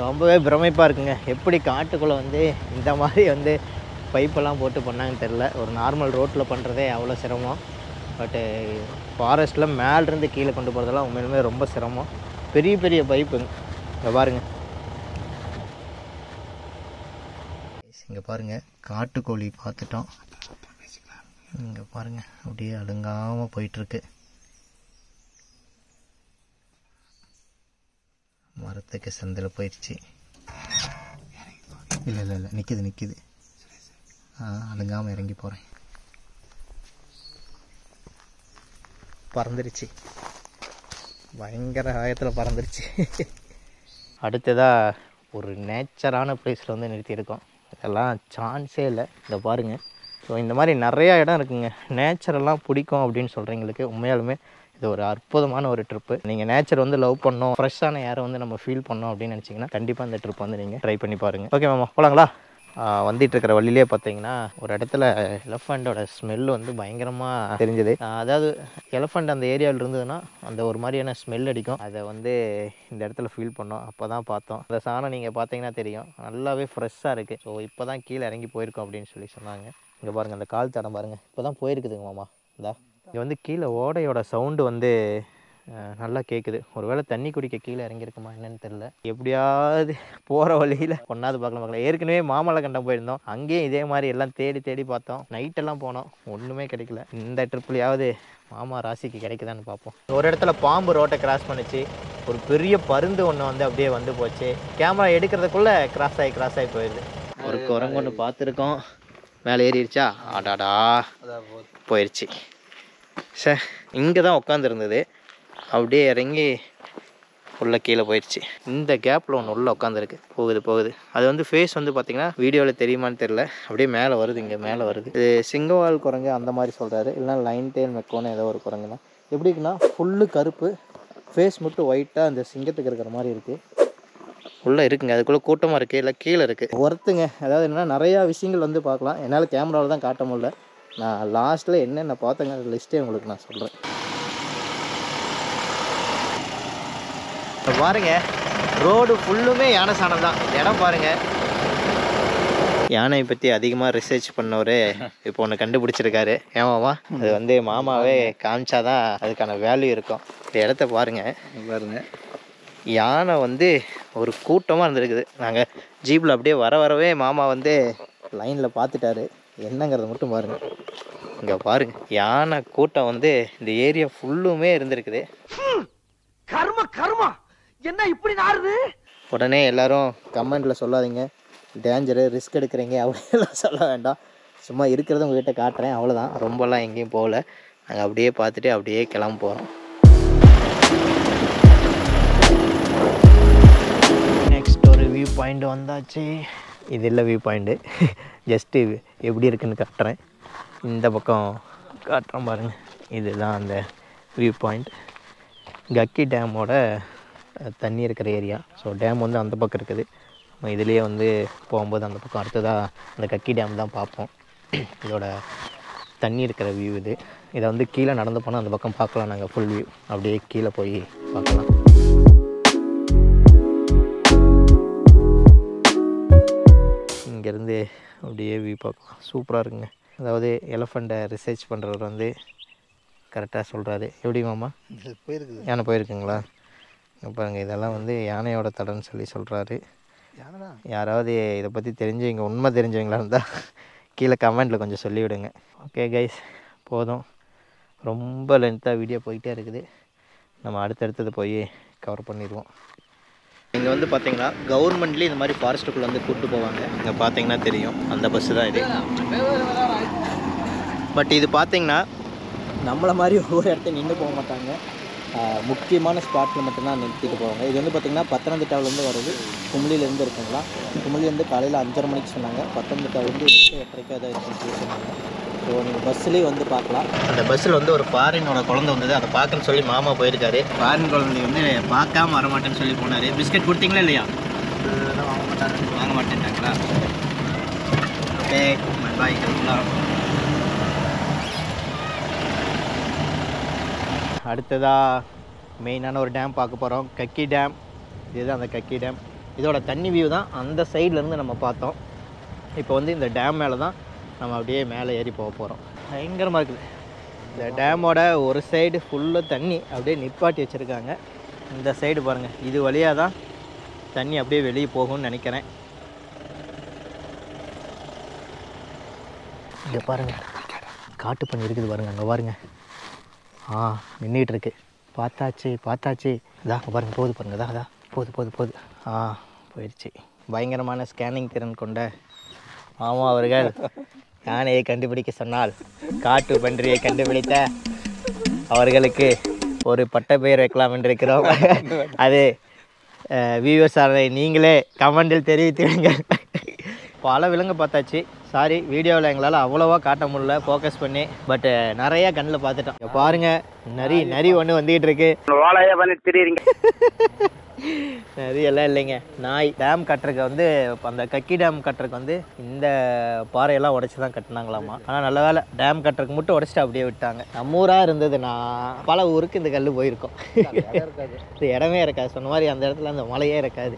S1: ரொம்பவே பிரமிப்பாக இருக்குங்க. எப்படி காட்டுக்குள்ளே வந்து இந்த மாதிரி வந்து பைப்பெல்லாம் போட்டு பண்ணாங்கன்னு தெரில. ஒரு நார்மல் ரோட்டில் பண்ணுறதே அவ்வளோ சிரமம். பட்டு ஃபாரஸ்ட்டில் மேலேருந்து கீழே கொண்டு போகிறதெல்லாம் உண்மையிலுமே ரொம்ப சிரமம். பெரிய பெரிய பைப்புங்க. இங்கே பாருங்கள், இங்கே பாருங்கள் காட்டுக்கோழி பார்த்துட்டோம். இங்கே பாருங்கள் அப்படியே அழுங்காமல் போயிட்டுருக்கு. மரத்துக்கு சந்தில் போயிடுச்சு. இல்லை நிற்கிது. அழுங்காமல் இறங்கி போகிறேன். பறந்துருச்சு, பயங்கர ஆயத்தில் பறந்துருச்சு. அடுத்ததாக ஒரு நேச்சரான பிளேஸில் வந்து நிறுத்தியிருக்கோம். இதெல்லாம் சான்ஸே இல்லை. இதை பாருங்கள். ஸோ இந்த மாதிரி நிறையா இடம் இருக்குங்க. நேச்சரெல்லாம் பிடிக்கும் அப்படின்னு சொல்கிறவங்களுக்கு உண்மையாலுமே இது ஒரு அற்புதமான ஒரு ட்ரிப்பு. நீங்கள் நேச்சர் வந்து லவ் பண்ணோம், ஃப்ரெஷ்ஷான ஏரை வந்து நம்ம ஃபீல் பண்ணோம் அப்படின்னு நினச்சிங்கன்னா கண்டிப்பாக இந்த ட்ரிப் வந்து நீங்கள் ட்ரை பண்ணி பாருங்கள். ஓகே மாமா போகலாங்களா? வந்துட்டு இருக்கிற வழியிலே பார்த்தீங்கன்னா ஒரு இடத்துல எலஃபண்ட்டோட ஸ்மெல் வந்து பயங்கரமாக தெரிஞ்சுது. அதாவது எலஃபண்ட் அந்த ஏரியாவில் இருந்ததுன்னா அந்த ஒரு மாதிரியான ஸ்மெல் அடிக்கும். அதை வந்து இந்த இடத்துல ஃபீல் பண்ணோம். அப்போ தான் பார்த்தோம். அந்த சாணம் நீங்கள் பார்த்தீங்கன்னா தெரியும், நல்லாவே ஃப்ரெஷ்ஷாக இருக்குது. ஸோ இப்போ தான் கீழே இறங்கி போயிருக்கோம் அப்படின்னு சொல்லி சொன்னாங்க. இங்கே பாருங்கள், அந்த கால் தடம் பாருங்கள், இப்போ தான் போயிருக்குதுங்க மாமா. இந்தா இங்கே வந்து கீழே ஓடையோட சவுண்டு வந்து நல்லா கேட்குது. ஒரு வேளை தண்ணி குடிக்க கீழே இறங்கியிருக்குமா என்னன்னு தெரில. எப்படியாவது போகிற வழியில் ஒன்றாவது பார்க்கலாம். ஏற்கனவே மாமல்லக்கண்டம் போயிருந்தோம், அங்கேயும் இதே மாதிரி எல்லாம் தேடி தேடி பார்த்தோம். நைட்டெல்லாம் போனோம், ஒன்றுமே கிடைக்கல. இந்த ட்ரிப்லையாவது மாமா ராசிக்கு கிடைக்குதான்னு பார்ப்போம். ஒரு இடத்துல பாம்பு ரோட்டை கிராஸ் பண்ணிச்சு. ஒரு பெரிய பருந்து ஒன்று வந்து அப்படியே வந்து போச்சு. கேமரா எடுக்கிறதுக்குள்ளே கிராஸ் ஆகி போயிடுது. ஒரு குரங்கு ஒன்று பார்த்துருக்கோம், மேலே ஏறிடுச்சா, ஆடாடா போயிடுச்சு. சார் இங்கே தான் உட்காந்துருந்தது, அப்படியே இறங்கி உள்ள கீழே போயிடுச்சு. இந்த கேப்பில் ஒன்று உள்ள உட்காந்துருக்கு, போகுது. அது வந்து ஃபேஸ் வந்து பார்த்திங்கன்னா வீடியோவில் தெரியுமான்னு தெரில, அப்படியே மேலே வருது, இங்கே மேலே வருது. இது சிங்கவால் குரங்கு அந்த மாதிரி சொல்கிறாரு, இல்லைனா லைன் டெயில் மெக்கோன்னு ஏதோ ஒரு குரங்கு தான். எப்படி இருக்குன்னா ஃபுல்லு கருப்பு, ஃபேஸ் மட்டும் ஒயிட்டாக அந்த சிங்கத்துக்கு இருக்கிற மாதிரி இருக்குது. உள்ளே இருக்குங்க, அதுக்குள்ளே கூட்டமாக இருக்குது, இல்லை கீழே இருக்குது. ஒருத்துங்க, அதாவது என்னென்னா நிறையா விஷயங்கள் வந்து பார்க்கலாம். என்னால் கேமராவில் தான் காட்ட முடியல. நான் லாஸ்ட்டில் என்னென்ன பார்த்தேங்க லிஸ்ட்டே உங்களுக்கு நான் சொல்கிறேன். பாருங்க, ரோடு ஃபுல்லுமே யானை சாணம் தான். இந்த இடம் பாருங்கள், யானையை பற்றி அதிகமாக ரிசர்ச் பண்ணவர் இப்போ ஒன்று கண்டுபிடிச்சிருக்காரு. ஏமாவா, அது வந்து மாமாவே காமிச்சாதான் அதுக்கான வேல்யூ இருக்கும். இந்த இடத்த பாருங்க, யானை வந்து ஒரு கூட்டமாக இருந்திருக்குது. நாங்கள் ஜீப்பில் அப்படியே வரவே மாமா வந்து லைனில் பார்த்துட்டாரு. என்னங்கிறத மட்டும் பாருங்கள். இங்கே பாருங்கள், யானை கூட்டம் வந்து இந்த ஏரியா ஃபுல்லுமே இருந்திருக்குது.
S2: கர்மா என்ன இப்படி நாருது?
S1: உடனே எல்லாரும் கமெண்டில் சொல்லாதீங்க, டேஞ்சரு, ரிஸ்க் எடுக்கிறீங்க அப்படியெல்லாம் சொல்ல வேண்டாம். சும்மா இருக்கிறத உங்கள்கிட்ட காட்டுறேன், அவ்வளோதான். ரொம்பலாம் எங்கேயும் போகல. நாங்கள் அப்படியே பார்த்துட்டு அப்படியே கிளம்ப போகிறோம். நெக்ஸ்ட் ஒரு வியூ பாயிண்ட் வந்தாச்சு. இது இல்லை வியூ பாயிண்ட்டு, ஜஸ்ட்டு எப்படி இருக்குன்னு காட்டுறேன். இந்த பக்கம் காட்டுறேன் பாருங்கள், இதுதான் அந்த வியூ பாயிண்ட். கக்கி டேமோட தண்ணி இருக்கிற ஏரியா. ஸோ டேம் வந்து அந்த பக்கம் இருக்குது. நம்ம இதுலேயே வந்து போகும்போது அந்த பக்கம் அடுத்ததாக அந்த கக்கி டேம் தான் பார்ப்போம். இதோட தண்ணி இருக்கிற வியூ இது. இதை வந்து கீழே நடந்து போனால் அந்த பக்கம் பார்க்கலாம். நாங்கள் ஃபுல் வியூ அப்படியே கீழே போய் பார்க்கலாம். இங்கேருந்து அப்படியே வியூ பார்க்கலாம், சூப்பராக இருக்குங்க. அதாவது எலஃபண்ட்டை ரிசர்ச் பண்ணுறவர் வந்து கரெக்டாக சொல்கிறாரு. எப்படி மாமா போயிருக்குது? யானை போயிருக்குங்களா? பாருங்கள், இதெல்லாம் வந்து யானையோட தடன்னு சொல்லி சொல்கிறாரு. யாராவது இதை பற்றி தெரிஞ்சவங்க, உண்மை தெரிஞ்சவங்களா இருந்தால் கீழே கமெண்ட்டில் கொஞ்சம் சொல்லிவிடுங்க. ஓகே கைஸ், போதும், ரொம்ப லென்த்தாக வீடியோ போயிட்டே இருக்குது. நம்ம அடுத்தடுத்தது போய் கவர் பண்ணிடுவோம். இங்கே வந்து பார்த்தீங்கன்னா கவர்மெண்ட்லேயும் இந்த மாதிரி ஃபாரஸ்ட்டுக்குள்ளே வந்து கூப்பிட்டு போவாங்க. இங்கே பார்த்தீங்கன்னா தெரியும், அந்த பஸ்ஸு தான் இது. பட் இது பார்த்தீங்கன்னா நம்மளை மாதிரி ஒவ்வொரு இடத்துல நின்று போக மாட்டாங்க. முக்கியமான ஸ்பாட்டில் மட்டும்தான் நிறுத்திட்டு போவாங்க. இது வந்து பார்த்திங்கன்னா பத்தனந்திட்டாவிலேருந்து வருது, குமுளிலேருந்து இருக்குங்களா. குமுளிலேருந்து காலையில் 5:30 மணிக்கு சொன்னாங்க, பத்தனந்திட்டாவிலேருந்து 8:30 தான் இருக்குன்னு சொல்லி சொன்னாங்க. ஸோ நீங்கள் பஸ்ஸுலேயே வந்து பார்க்கலாம். அந்த பஸ்ஸில் வந்து ஒரு ஃபாரினோட குழந்தை வந்தது, அதை பார்க்கன்னு சொல்லி மாமா போயிருக்காரு. ஃபாரின் குழந்தை வந்து பார்க்காம வரமாட்டேன்னு சொல்லி போனார். பிஸ்கட் கொடுத்தீங்களா இல்லையா? வாங்க மாட்டேன்ட்டாங்களா? ஓகே, பாய். அடுத்ததாக மெயினான ஒரு டேம் பார்க்க போகிறோம், கக்கி டேம். இதுதான் அந்த கக்கி டேம். இதோட தண்ணி வியூ தான் அந்த சைட்லேருந்து நம்ம பார்த்தோம். இப்போ வந்து இந்த டேம் மேலே தான் நம்ம அப்படியே மேலே ஏறி போக போகிறோம். பயங்கரமாக இருக்குது. இந்த டேமோட ஒரு சைடு ஃபுல்லாக தண்ணி அப்படியே நிப்பாட்டி வச்சுருக்காங்க. இந்த சைடு பாருங்கள், இது வழியாக தான் தண்ணி அப்படியே வெளியே போகும்னு நினைக்கிறேன். இங்கே பாருங்கள், காட்டு பண்ணி இருக்குது பாருங்கள், அங்கே பாருங்கள். நின்றுக்கிட்டு இருக்கு. பார்த்தாச்சு. இதான் பாருங்கள், போகுது பாருங்கள், அதான் போகுது. போயிடுச்சு. பயங்கரமான ஸ்கேனிங் திறன் கொண்ட மாமா அவர்கள் யானையை கண்டுபிடிக்க சொன்னால் காட்டு பன்றியை கண்டுபிடித்த அவர்களுக்கு ஒரு பட்ட பெயர் வைக்கலாம் என்றிருக்கிறோம். அது வியூவர்ஸான நீங்களே கமெண்டில் தெரிவித்துவிடுங்கள். பல விலங்கு பார்த்தாச்சு. சாரி, வீடியோவில் எங்களால் அவ்வளோவா காட்ட முடியல ஃபோக்கஸ் பண்ணி. பட் நிறையா கண்ணில் பார்த்துட்டோம். பாருங்கள், நரி ஒன்று வந்துக்கிட்டு இருக்கு. வாழையே பண்ணி தெரியுறீங்க. நிறையெல்லாம் இல்லைங்க. நாய் டேம் கட்டுறதுக்கு வந்து அந்த கக்கி டேம் கட்டுறதுக்கு வந்து இந்த பாறையெல்லாம் உடச்சி தான் கட்டினாங்களாமா. ஆனால் நல்ல வேலை டேம் கட்டுறதுக்கு மட்டும் உடச்சிட்டு அப்படியே விட்டாங்க. நம்ம ஊராக இருந்ததுன்னா பல ஊருக்கு இந்த கல் போயிருக்கும். இது இடமே இருக்காது. சொன்ன மாதிரி அந்த இடத்துல அந்த மலையே இருக்காது.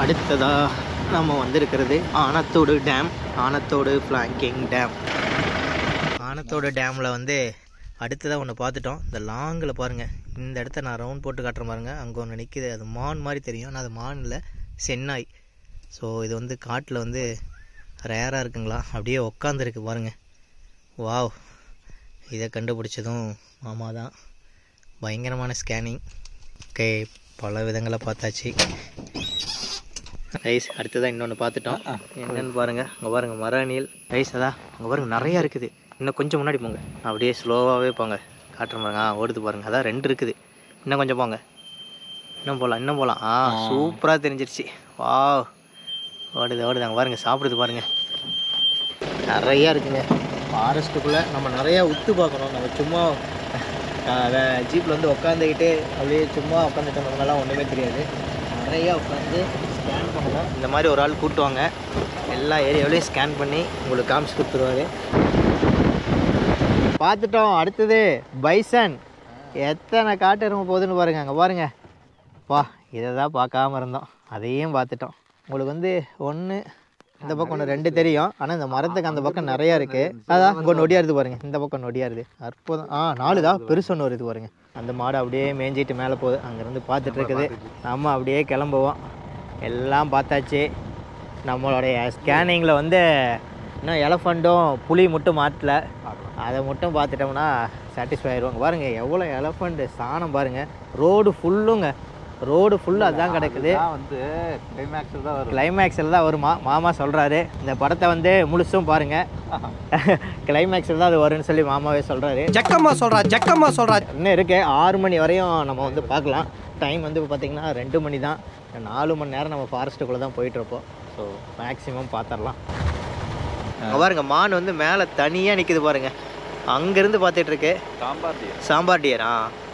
S1: அடுத்ததாக நம்ம வந்திருக்கிறது ஆனத்தோடு டேம். ஆனத்தோடு ஃப்ளாங்கிங் டேம். ஆனத்தோடு டேமில் வந்து அடுத்ததாக ஒன்று பார்த்துட்டோம். இந்த லாங்கில் பாருங்கள், இந்த இடத்த நான் ரவுண்ட் போட்டு காட்டுறேன் பாருங்கள். அங்கே ஒன்று நிற்கிது, அது மான் மாதிரி தெரியும். ஆனால் அது மான் இல்லை, சென்னாய். ஸோ இது வந்து காட்டில் வந்து ரேராக இருக்குங்களா, அப்படியே உக்காந்துருக்கு பாருங்கள். வாவ், இதை கண்டுபிடிச்சதும் மாமா தான். பயங்கரமான ஸ்கேனிங். ஓகே, பல விதங்களை பார்த்தாச்சு. ரைஸ் அடுத்ததான் இன்னொன்று பார்த்துட்டோம். என்னென்னு பாருங்கள், அங்கே பாருங்கள் மர அணில். ரைஸ் அதான் அங்கே பாருங்கள் நிறையா இருக்குது. இன்னும் கொஞ்சம் முன்னாடி போங்க, அப்படியே ஸ்லோவாகவே போங்க, காட்டுற பாருங்க. ஓடுது பாருங்கள், அதான் 2 இருக்குது. இன்னும் கொஞ்சம் போங்க, இன்னும் போகலாம். சூப்பராக தெரிஞ்சிருச்சு. வா, ஓடுது அங்கே பாருங்கள், சாப்பிடுது பாருங்கள். நிறையா இருக்குங்க ஃபாரஸ்ட்டுக்குள்ளே. நம்ம நிறையா உத்து பார்க்கணும். நம்ம சும்மா ஜீப்பில் வந்து உட்காந்துக்கிட்டு அப்படியே சும்மா உட்காந்துட்டோம்னாலாம் ஒன்றுமே தெரியாது. நிறையா உட்காந்து ஸ்கேன் பண்ணணும். இந்த மாதிரி ஒரு ஆள் கூட்டுவாங்க, எல்லா ஏரியாவிலையும் ஸ்கேன் பண்ணி உங்களுக்கு காமிச்சு கொடுத்துருவாரு. பார்த்துட்டோம். அடுத்தது பைசன். எத்தனை காட்டு எருமை போகுதுன்னு பாருங்கள். அங்கே பாருங்கள், வா, இதை தான் பார்க்காம இருந்தோம், அதையும் பார்த்துட்டோம். உங்களுக்கு வந்து ஒன்று இந்த பக்கம் ஒன்று 2 தெரியும். ஆனால் இந்த மரத்துக்கு அந்த பக்கம் நிறையா இருக்குது. அதான் இங்கே நொடியாருது பாருங்கள், இந்த பக்கம் நொடியாருது. அற்புதம். 4 தான் பெருசொன்று வருது பாருங்கள். அந்த மாடு அப்படியே மேய்ஞ்சிட்டு மேலே போகுது. அங்கேருந்து பார்த்துட்டு இருக்குது. நம்ம அப்படியே கிளம்புவோம். எல்லாம் பார்த்தாச்சு. நம்மளுடைய ஸ்கேனிங்கில் வந்து இன்னும் எலஃபண்ட்டும் புலி மட்டும் மாட்டல, அதை மட்டும் பார்த்துட்டோம்னா சாட்டிஸ்ஃபை ஆயிடுவாங்க. பாருங்கள் எவ்வளோ எலஃபண்ட் சாணம் பாருங்கள். ரோடு ஃபுல்லுங்க, ரோடு ஃபுல்லு அதுதான் கிடக்குது.
S3: வந்து
S1: கிளைமேக்ஸில் தான் வருமா மாமா சொல்கிறாரு. இந்த படத்தை வந்து முழுசும் பாருங்கள், கிளைமேக்ஸில் தான் அது வரும்னு சொல்லி மாமாவே சொல்கிறாரு.
S2: ஜக்கம்மா சொல்கிறா.
S1: இன்னும் இருக்குது 6 மணி வரையும் நம்ம வந்து பார்க்கலாம். டைம் வந்து இப்போ பார்த்திங்கன்னா 2 மணி தான். 4 மணி நேரம் நம்ம ஃபாரஸ்ட்டுக்குள்ளே தான் போயிட்டுருப்போம். ஸோ மேக்ஸிமம் பார்த்துடலாம். பாருங்க மான் வந்து மேலே தனியாக நிற்கிது பாருங்கள். அங்கேருந்து பார்த்துட்ருக்கு. சாம்பார் டியரா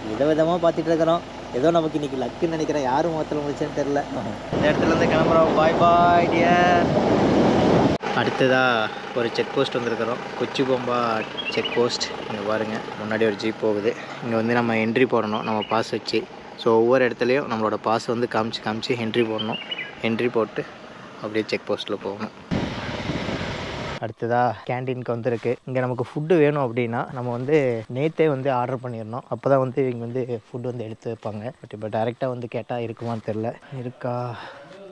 S1: விதவிதமாக பார்த்துட்டு இருக்கிறோம். ஏதோ நமக்கு இன்றைக்கி லக்குன்னு நினைக்கிறேன். யாரும் முகத்தில் முடிச்சேன்னு தெரில. இந்த இடத்துலேருந்து கிளம்புறோம். Bye dear. அடுத்ததாக ஒரு செக் போஸ்ட் வந்துருக்கிறோம், கொச்சி பொம்பா செக் போஸ்ட். இங்கே பாருங்கள், முன்னாடி ஒரு ஜீப் போகுது. இங்கே வந்து நம்ம என்ட்ரி போடணும் நம்ம பாஸ் வச்சு. ஸோ ஒவ்வொரு இடத்துலையும் நம்மளோட பாஸ் வந்து காமிச்சு என்ட்ரி போடணும். என்ட்ரி போட்டு அப்படியே செக் போஸ்ட்டில் போகணும். அடுத்ததாக கேன்டீனுக்கு வந்துருக்கு. இங்கே நமக்கு ஃபுட்டு வேணும் அப்படின்னா நம்ம வந்து நேற்றே வந்து ஆர்டர் பண்ணிடணும். அப்போ தான் வந்து இங்கே வந்து ஃபுட்டு வந்து எடுத்து வைப்பாங்க. பட் இப்போ டைரெக்டாக வந்து கேட்டால் இருக்குமான்னு தெரில.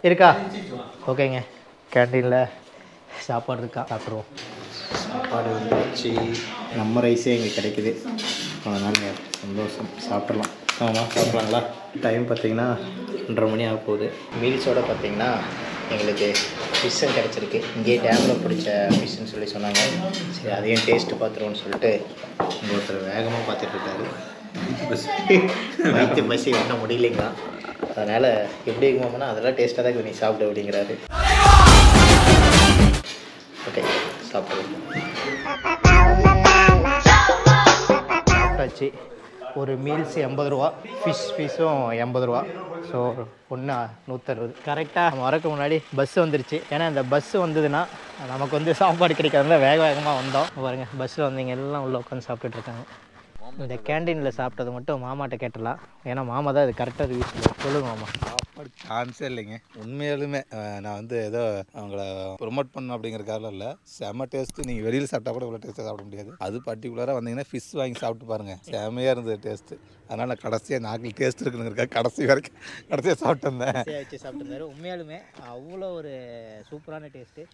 S1: இருக்கா ஓகேங்க. கேன்டீனில் சாப்பாடு இருக்கா, சாப்பிட்ருவோம். சாப்பாடு வந்துச்சு, நம்ம ரைஸே இங்கே கிடைக்குது. அதனால் சந்தோஷம், சாப்பிட்றலாம். ஆமாம் சாப்பிட்லாங்களா? டைம் பார்த்திங்கன்னா 2:30 மணி ஆக போகுது. மீல்ஸோடு பார்த்திங்கன்னா எங்களுக்கு ஃபிஷ்ஷும் கிடச்சிருக்கு. இங்கேயே டேமில் பிடிச்ச ஃபிஷ்ஷுன்னு சொல்லி சொன்னாங்க. சரி அதையும் டேஸ்ட்டு பார்த்துருவோன்னு சொல்லிட்டு இங்கே ஒருத்தர் வேகமாக பார்த்துட்ருக்காரு. வயிற்று பசி ஒன்றும் முடியலைங்களா, அதனால் எப்படி இருக்குமாங்கன்னா அதெல்லாம் டேஸ்ட்டாக தான் நீ சாப்பிடு அப்படிங்கிறாரு. ஓகே சாப்பிடுவோம். சாப்பிட்டாச்சு. ஒரு மீல்ஸ் 80 ரூபா, ஃபிஷ்ஷும் 80 ரூபா. ஸோ ஒன்று 160. கரெக்டாக நம்ம வரக்கு முன்னாடி பஸ் வந்துருச்சு. ஏன்னா இந்த பஸ்ஸு வந்ததுன்னா நமக்கு வந்து சாப்பாடு கிடைக்காதுல, வேகமாக வந்தோம். பாருங்கள் பஸ்ஸில் வந்தீங்க எல்லாம் உள்ளே உட்காந்து சாப்பிட்டுட்ருக்காங்க. இந்த கேன்டீனில் சாப்பிட்டது மட்டும் மாமாட்ட கேட்டலாம். ஏன்னா மாமா தான் இது கரெக்டாக ரிவ்யூ சொல்லுங்க மாமா.
S3: சாப்பாடு சான்ஸே இல்லைங்க. உண்மையாலுமே நான் வந்து ஏதோ அவங்கள ப்ரொமோட் பண்ணணும் அப்படிங்கிறக்காக இல்லை, செம்ம டேஸ்ட்டு. நீங்கள் வெளியில் சாப்பிட்டா கூட இவ்வளோ டேஸ்ட்டாக சாப்பிட முடியாது. அது பர்டிகுலராக வந்தீங்கன்னா ஃபிஷ் வாங்கி சாப்பிட்டு பாருங்கள், செம்மையாக இருந்தது டேஸ்ட்டு. அதனால் நான் கடைசியாக நாக்கில் டேஸ்ட் இருக்குங்கிறக்காக கடைசியாக சாப்பிட்டு வந்தேன்.
S1: வச்சு சாப்பிட்டுருந்தாரு. உண்மையாலுமே அவ்வளோ ஒரு சூப்பரான டேஸ்ட்டு.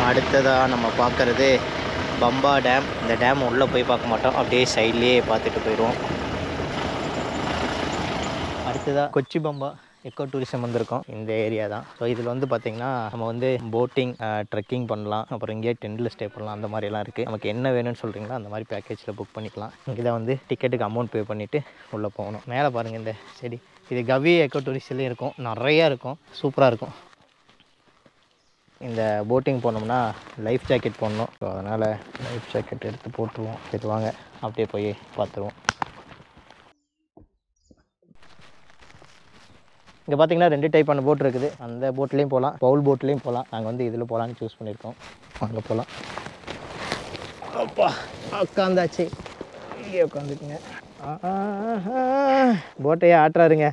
S1: அடுத்ததாக நம்ம பார்க்குறது பம்பா டேம். இந்த டேம் உள்ளே போய் பார்க்க மாட்டோம், அப்படியே சைட்லேயே பார்த்துட்டு போயிடுவோம். அடுத்ததாக கொச்சி பம்பா எக்கோ டூரிசம் வந்திருக்கோம். இந்த ஏரியா தான். ஸோ இதில் வந்து பார்த்திங்கன்னா நம்ம வந்து போட்டிங், ட்ரெக்கிங் பண்ணலாம். அப்புறம் இங்கேயே டென்ட்டில் ஸ்டே பண்ணலாம். அந்த மாதிரிலாம் இருக்குது. நமக்கு என்ன வேணும்னு சொல்கிறீங்களோ அந்த மாதிரி பேக்கேஜில் புக் பண்ணிக்கலாம். இங்கே தான் வந்து டிக்கெட்டுக்கு அமௌண்ட் பே பண்ணிவிட்டு உள்ளே போகணும். மேலே பாருங்கள் இந்த செடி, இது கவி எக்கோ டூரிஸ்ட்லேயும் இருக்கும், நிறையா இருக்கும், சூப்பராக இருக்கும். இந்த போட்டிங் போனோம்னா லைஃப் ஜாக்கெட் போடணும். ஸோ அதனால் லைஃப் ஜாக்கெட் எடுத்து போட்டுருவோம். சரி வாங்க அப்படியே போய் பார்த்துருவோம். இங்கே பார்த்தீங்கன்னா 2 டைப்பான போட் இருக்குது. அந்த போட்லேயும் போகலாம், பவுல் போட்லேயும் போகலாம். நாங்கள் வந்து இதில் போகலான்னு சூஸ் பண்ணியிருக்கோம். அங்கே போகலாம். அப்பா உட்காந்தாச்சு. இங்கே உட்காந்துக்குங்க. போட்டையே ஆட்டுறாருங்க.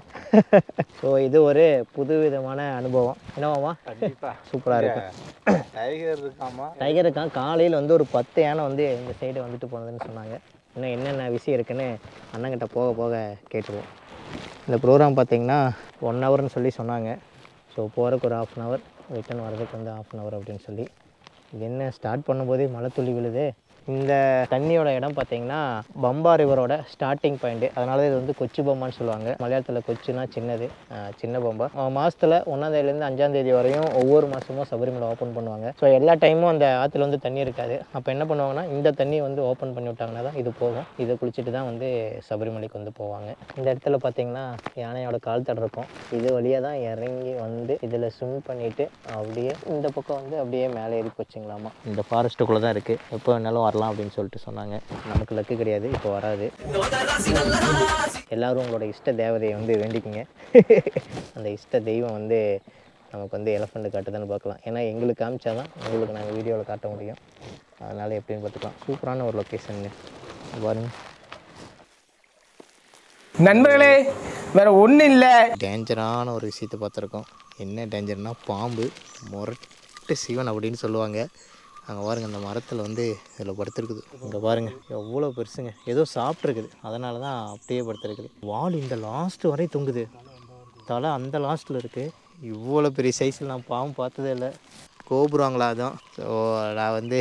S1: ஸோ இது ஒரு புது விதமான அனுபவம். என்னவாமா?
S3: கண்டிப்பாக
S1: சூப்பராக இருக்கும்.
S3: டைகர் இருக்காமா?
S1: டைகர் இருக்கான். காலையில் வந்து ஒரு 10 யானை வந்து இந்த சைடு வந்துட்டு போனதுன்னு சொன்னாங்க. இன்னும் என்னென்ன விஷயம் இருக்குன்னு அண்ணங்கிட்ட போக போக கேட்டுருவோம். இந்த ப்ரோக்ராம் பார்த்தீங்கன்னா 1 ஹவர்னு சொல்லி சொன்னாங்க. ஸோ போகிறதுக்கு ஒரு 1/2 hour, ரிட்டன் வர்றதுக்கு வந்து 1/2 hour அப்படின்னு சொல்லி. இது என்ன ஸ்டார்ட் பண்ணும்போதே மழை துளி விழுது. இந்த தண்ணியோட இடம் பார்த்தீங்கன்னா பம்பா ரிவரோட ஸ்டார்டிங் பாயிண்ட்டு. அதனால இது வந்து கொச்சி பம்பான்னு சொல்லுவாங்க. மலையாளத்தில் கொச்சினா சின்னது, சின்ன பம்பா. மாதத்தில் 1ஆம் தேதியிலேருந்து 5ஆம் தேதி வரையும் ஒவ்வொரு மாதமும் சபரிமலை ஓப்பன் பண்ணுவாங்க. ஸோ எல்லா டைமும் அந்த ஆற்றுல வந்து தண்ணி இருக்காது. அப்போ என்ன பண்ணுவாங்கன்னா இந்த தண்ணியை வந்து ஓப்பன் பண்ணி விட்டாங்கன்னா தான் இது போகும். இதை குளிச்சுட்டு தான் வந்து சபரிமலைக்கு வந்து போவாங்க. இந்த இடத்துல பார்த்தீங்கன்னா யானையோட கால் தடம் இருக்கும். இது வழியாக தான் இறங்கி வந்து இதில் ஸ்விம் பண்ணிவிட்டு அப்படியே இந்த பக்கம் வந்து அப்படியே மேலே ஏறி போச்சுங்களாமா. இந்த ஃபாரஸ்ட்டுக்குள்ளே தான் இருக்குது. எப்போ வேணாலும் வரலாம் அப்படின்னு சொல்லிட்டு சொன்னாங்க. நமக்கு லக்கு கிடையாது, இப்போ வராது. எல்லோரும் உங்களோட இஷ்ட தேவதையை வந்து வேண்டிக்குங்க. அந்த இஷ்ட தெய்வம் வந்து நமக்கு வந்து எலஃபண்ட் காட்டுதான்னு பார்க்கலாம். ஏன்னா எங்களுக்கு காமிச்சா தான் உங்களுக்கு நாங்கள் வீடியோவில் காட்ட முடியும். அதனால் எப்படின்னு பார்த்துக்கலாம். சூப்பரான ஒரு லொக்கேஷனுங்க பாருங்க.
S4: நண்பர்களே வேற ஒன்றும் இல்லை.
S1: டேஞ்சரான ஒரு விஷயத்தை பார்த்துருக்கோம். என்ன டேஞ்சர்னா பாம்பு, முரட்டு சிவன் அப்படின்னு சொல்லுவாங்க. அங்கே பாருங்க, அந்த மரத்தில் வந்து இதில் படுத்துருக்குது. இங்கே பாருங்கள் எவ்வளோ பெருசுங்க. ஏதோ சாப்பிட்ருக்குது, அதனால தான் அப்படியே படுத்துருக்குது. வால் இந்த லாஸ்ட்டு வரை தொங்குது, தலை அந்த லாஸ்ட்டில் இருக்குது. இவ்வளோ பெரிய சைஸில் நான் பாம்பு பார்த்ததே இல்லை. கோபுராங்களா தான். ஸோ நான் வந்து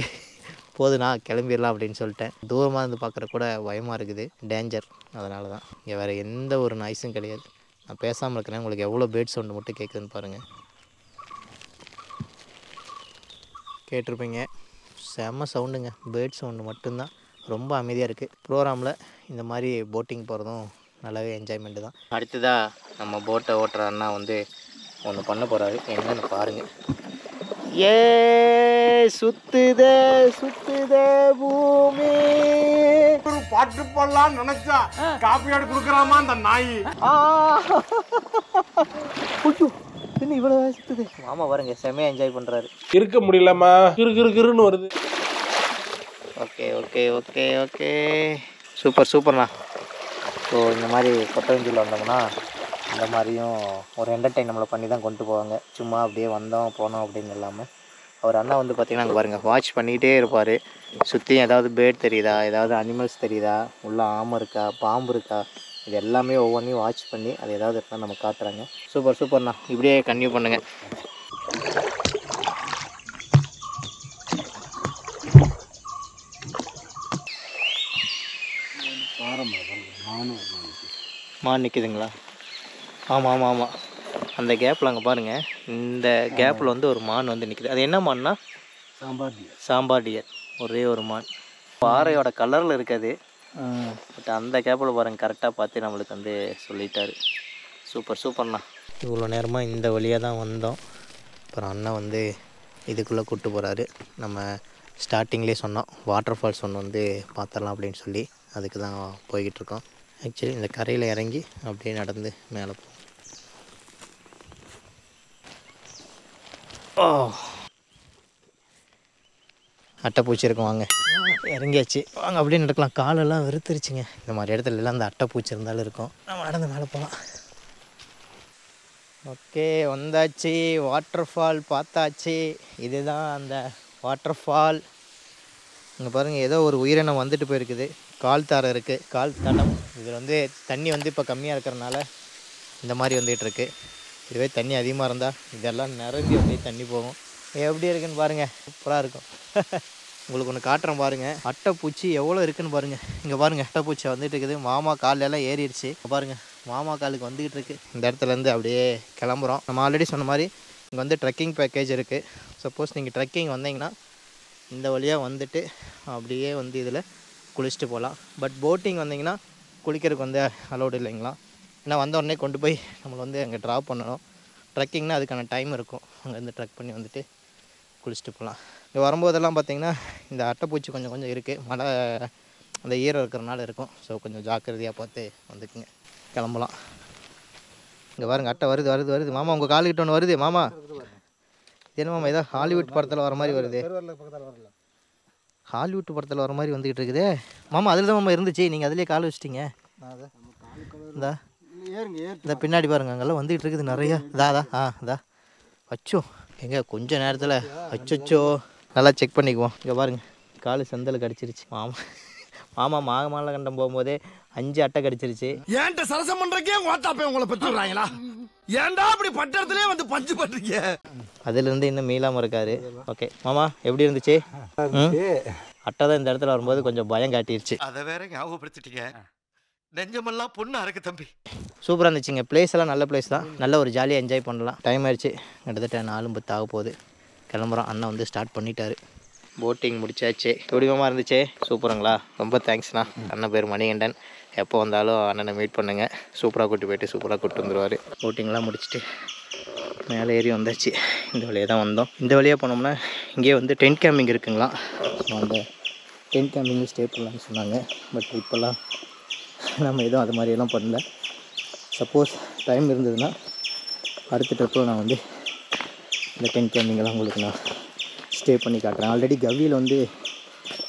S1: போதுண்ணா கிளம்பிடலாம் அப்படின்னு சொல்லிட்டேன். தூரமாக இருந்து பார்க்குற கூட பயமாக இருக்குது, டேஞ்சர். அதனால தான் இங்கே வேறு எந்த ஒரு நாய்ஸும் கிடையாது. நான் பேசாமல் இருக்கிறேன். உங்களுக்கு எவ்வளோ பேர்ட் சவுண்டு மட்டும் கேட்குதுன்னு பாருங்கள். கேட்டிருப்பீங்க, செம்ம சவுண்டுங்க. பேர்ட் சவுண்டு மட்டும்தான், ரொம்ப அமைதியாக இருக்குது. ப்ரோக்ராமில் இந்த மாதிரி போட்டிங் போகிறதும் நல்லாவே என்ஜாய்மெண்ட்டு தான். அடுத்ததாக நம்ம போட்டை ஓட்டுற அண்ணா வந்து ஒன்று பண்ண போகிறாரு. என்னன்னு பாருங்கள். ஏ சுத்துதே சுத்துதே பூமி.
S4: ஒரு பாட்டு போடலாம்னு நினைச்சா காப்பி ஆடு கொடுக்குறாமா அந்த நாய்.
S1: என்ன இவ்வளோ சுத்துது? மாமா பாருங்க, செம்மையாக என்ஜாய் பண்ணுறாரு.
S4: இருக்க முடியலம்மா, கிருன்னு வருது.
S1: Okay okay okay okay, super சூப்பர்ண்ணா. ஸோ இந்த மாதிரி கொட்டவஞ்சியில் வந்தோம்னா இந்த மாதிரியும் ஒரு என்டர்டெயின் நம்மளை பண்ணி தான் கொண்டு போவாங்க. சும்மா அப்படியே வந்தோம் போனோம் அப்படின்னு இல்லாமல். அவர் அண்ணா வந்து பார்த்திங்கன்னா அங்கே பாருங்கள், வாட்ச் பண்ணிகிட்டே இருப்பார். சுற்றியும் ஏதாவது பேர்ட் தெரியுதா, ஏதாவது அனிமல்ஸ் தெரியுதா, உள்ள ஆமை இருக்கா, பாம்பு இருக்கா, இது எல்லாமே ஒவ்வொன்றையும் வாட்ச் பண்ணி அது ஏதாவது இருந்தால் நம்ம காட்டுறாங்க. சூப்பர் சூப்பர்ண்ணா, இப்படியே கன்டினியூ பண்ணுங்கள். மான் நிற்குதுங்களா? ஆமாம் ஆமாம் ஆமாம், அந்த கேப்பில் அங்கே பாருங்கள், இந்த கேப்பில் வந்து ஒரு மான் வந்து நிற்குது. அது என்ன மான்னா? சாம்பார் டியர். ஒரே ஒரு மான், பாறையோட கலரில் இருக்காது. பட் அந்த கேப்பில் பாருங்கள், கரெக்டாக பார்த்து நம்மளுக்கு வந்து சொல்லிட்டாரு. சூப்பர் சூப்பர்ண்ணா. இவ்வளோ நேரமாக இந்த வழியாக தான் வந்தோம். அப்புறம் அண்ணா வந்து இதுக்குள்ளே கூப்பிட்டு போகிறாரு. நம்ம ஸ்டார்டிங்லேயே சொன்னோம் வாட்டர் ஃபால்ஸ் ஒன்று வந்து பார்த்துடலாம் அப்படின்னு சொல்லி, அதுக்கு தான் போய்கிட்டு இருக்கோம். ஆக்சுவலி இந்த கரையில் இறங்கி அப்படியே நடந்து மேலே போவோம். அட்டைப்பூச்சி இருக்கும், வாங்க இறங்கியாச்சு, வாங்க அப்படியே நடக்கலாம். காலெல்லாம் வெறுத்துருச்சுங்க. இந்த மாதிரி இடத்துல எல்லாம் அந்த அட்டைப்பூச்சி இருந்தாலும் இருக்கும். நம்ம நடந்து மேலே போகலாம். ஓகே, வந்தாச்சு, வாட்டர் ஃபால் பார்த்தாச்சு. இதுதான் அந்த வாட்டர் ஃபால். இங்கே பாருங்கள், ஏதோ ஒரு உயிரினம் வந்துட்டு போயிருக்குது. கால் தாரை இருக்குது, கால் தடம். இதில் வந்து தண்ணி வந்து இப்போ கம்மியாக இருக்கிறனால இந்த மாதிரி வந்துகிட்ருக்கு. இதுவே தண்ணி அதிகமாக இருந்தால் இதெல்லாம் நிரம்பி அப்படியே தண்ணி போகும். எப்படி இருக்குன்னு பாருங்கள், சூப்பராக இருக்கும். உங்களுக்கு ஒன்று காட்டுறேன் பாருங்கள், அட்டைப்பூச்சி எவ்வளோ இருக்குன்னு பாருங்கள். இங்கே பாருங்கள், அட்டைப்பூச்சி வந்துட்டு இருக்குது. மாமா காலெல்லாம் ஏறிடுச்சு பாருங்கள், மாமா காலுக்கு வந்துக்கிட்டு இருக்குது. இந்த இடத்துலேருந்து அப்படியே கிளம்புறோம். நம்ம ஆல்ரெடி சொன்ன மாதிரி இங்கே வந்து ட்ரெக்கிங் பேக்கேஜ் இருக்குது. சப்போஸ் நீங்கள் ட்ரெக்கிங் வந்தீங்கன்னா இந்த வழியாக வந்துட்டு அப்படியே வந்து இதில் குளிச்சுட்டு போகலாம். பட் போட்டிங் வந்தீங்கன்னா குளிக்கிறதுக்கு வந்து அலோடு இல்லைங்களா. ஏன்னா வந்த உடனே கொண்டு போய் நம்மளை வந்து அங்கே ட்ராப் பண்ணணும். ட்ரெக்கிங்னால் அதுக்கான டைம் இருக்கும். அங்கேருந்து ட்ரெக் பண்ணி வந்துட்டு குளிச்சுட்டு போகலாம். இங்கே வரும்போதெல்லாம் பார்த்திங்கன்னா இந்த அட்டைப்பூச்சி கொஞ்சம் கொஞ்சம் இருக்குது, மழை அந்த ஈரம் இருக்கிறனால இருக்கும். ஸோ கொஞ்சம் ஜாக்கிரதையாக பார்த்து வந்துக்குங்க, கிளம்பலாம். இங்கே பாருங்க அட்டை வருது வருது வருது மாமா, உங்கள் காலுக்கிட்ட ஒன்று வருது மாமா. என்ன மாமா ஏதோ ஹாலிவுட் படத்தில் வர மாதிரி வருது, ஹாலிவுட் படத்தில் வர மாதிரி வந்துக்கிட்டு இருக்குதே மாமா. அதில் தான் மாமா இருந்துச்சு, நீங்கள் அதிலே கால் வச்சிட்டிங்க. இந்த பின்னாடி பாருங்க அங்கெல்லாம் வந்துக்கிட்டு இருக்குது நிறையா. இதா அச்சோ எங்க கொஞ்சம் நேரத்தில் அச்சோ. நல்லா செக் பண்ணிக்குவோம். இங்கே பாருங்க காலு செந்தல் கடிச்சிருச்சு மாமா மாலை கண்டம் போகும்போதே 5 அட்டை கடிச்சிருச்சு.
S4: ஏன்ட்ட சரசம் பண்றக்கே ஓட்டாப்பே உங்களை பெற்றுறாங்களா? ஏன்டா அப்படி பட்டறதுலயே வந்து பஞ்சு பண்றீங்க?
S1: அதுலேருந்து இன்னும் மீளாமல் இருக்காரு. ஓகே மாமா எப்படி இருந்துச்சு? அட்டை தான் இந்த இடத்துல வரும்போது கொஞ்சம் பயம் காட்டிருச்சு.
S2: அதை வேற ஞாபகப்படுத்திட்டீங்க, நெஞ்சமெல்லாம் பொண்ணா இருக்கு தம்பி.
S1: சூப்பராக இருந்துச்சுங்க. பிளேஸ் எல்லாம் நல்ல பிளேஸ் தான், நல்ல ஒரு ஜாலியாக என்ஜாய் பண்ணலாம். டைம் ஆயிடுச்சு, கிட்டத்தட்ட 4:10 ஆக போகுது. கிளம்புறோம். அண்ணன் வந்து ஸ்டார்ட் பண்ணிட்டாரு. போட்டிங் முடிச்சாச்சு. எப்படிமா இருந்துச்சு? சூப்பருங்களா? ரொம்ப தேங்க்ஸ்ண்ணா. அண்ணன் பேர் மணிகண்டன். எப்போ வந்தாலும் அண்ணனை மீட் பண்ணுங்கள். சூப்பராக கூட்டி போயிட்டு சூப்பராக கூப்பிட்டு வந்துடுவார். போட்டிங்லாம் முடிச்சுட்டு மேலே ஏறி வந்தாச்சு. இந்த வழியாக தான் வந்தோம். இந்த வழியாக போனோம்னா இங்கே வந்து டென்ட் கேம்பிங் இருக்குங்களா. ஸோ அந்த டென்ட் கேம்பிங்கில் ஸ்டே பண்ணலான்னு சொன்னாங்க. பட் இப்போல்லாம் நம்ம எதுவும் அது மாதிரியெல்லாம் பண்ணல. சப்போஸ் டைம் இருந்ததுன்னா அடுத்த ட்ரிப்பில் நான் வந்து இந்த டென்ட் கேம்பிங்கெல்லாம் உங்களுக்கு நான் ஸ்டே பண்ணி காட்டுறேன். ஆல்ரெடி கவியில் வந்து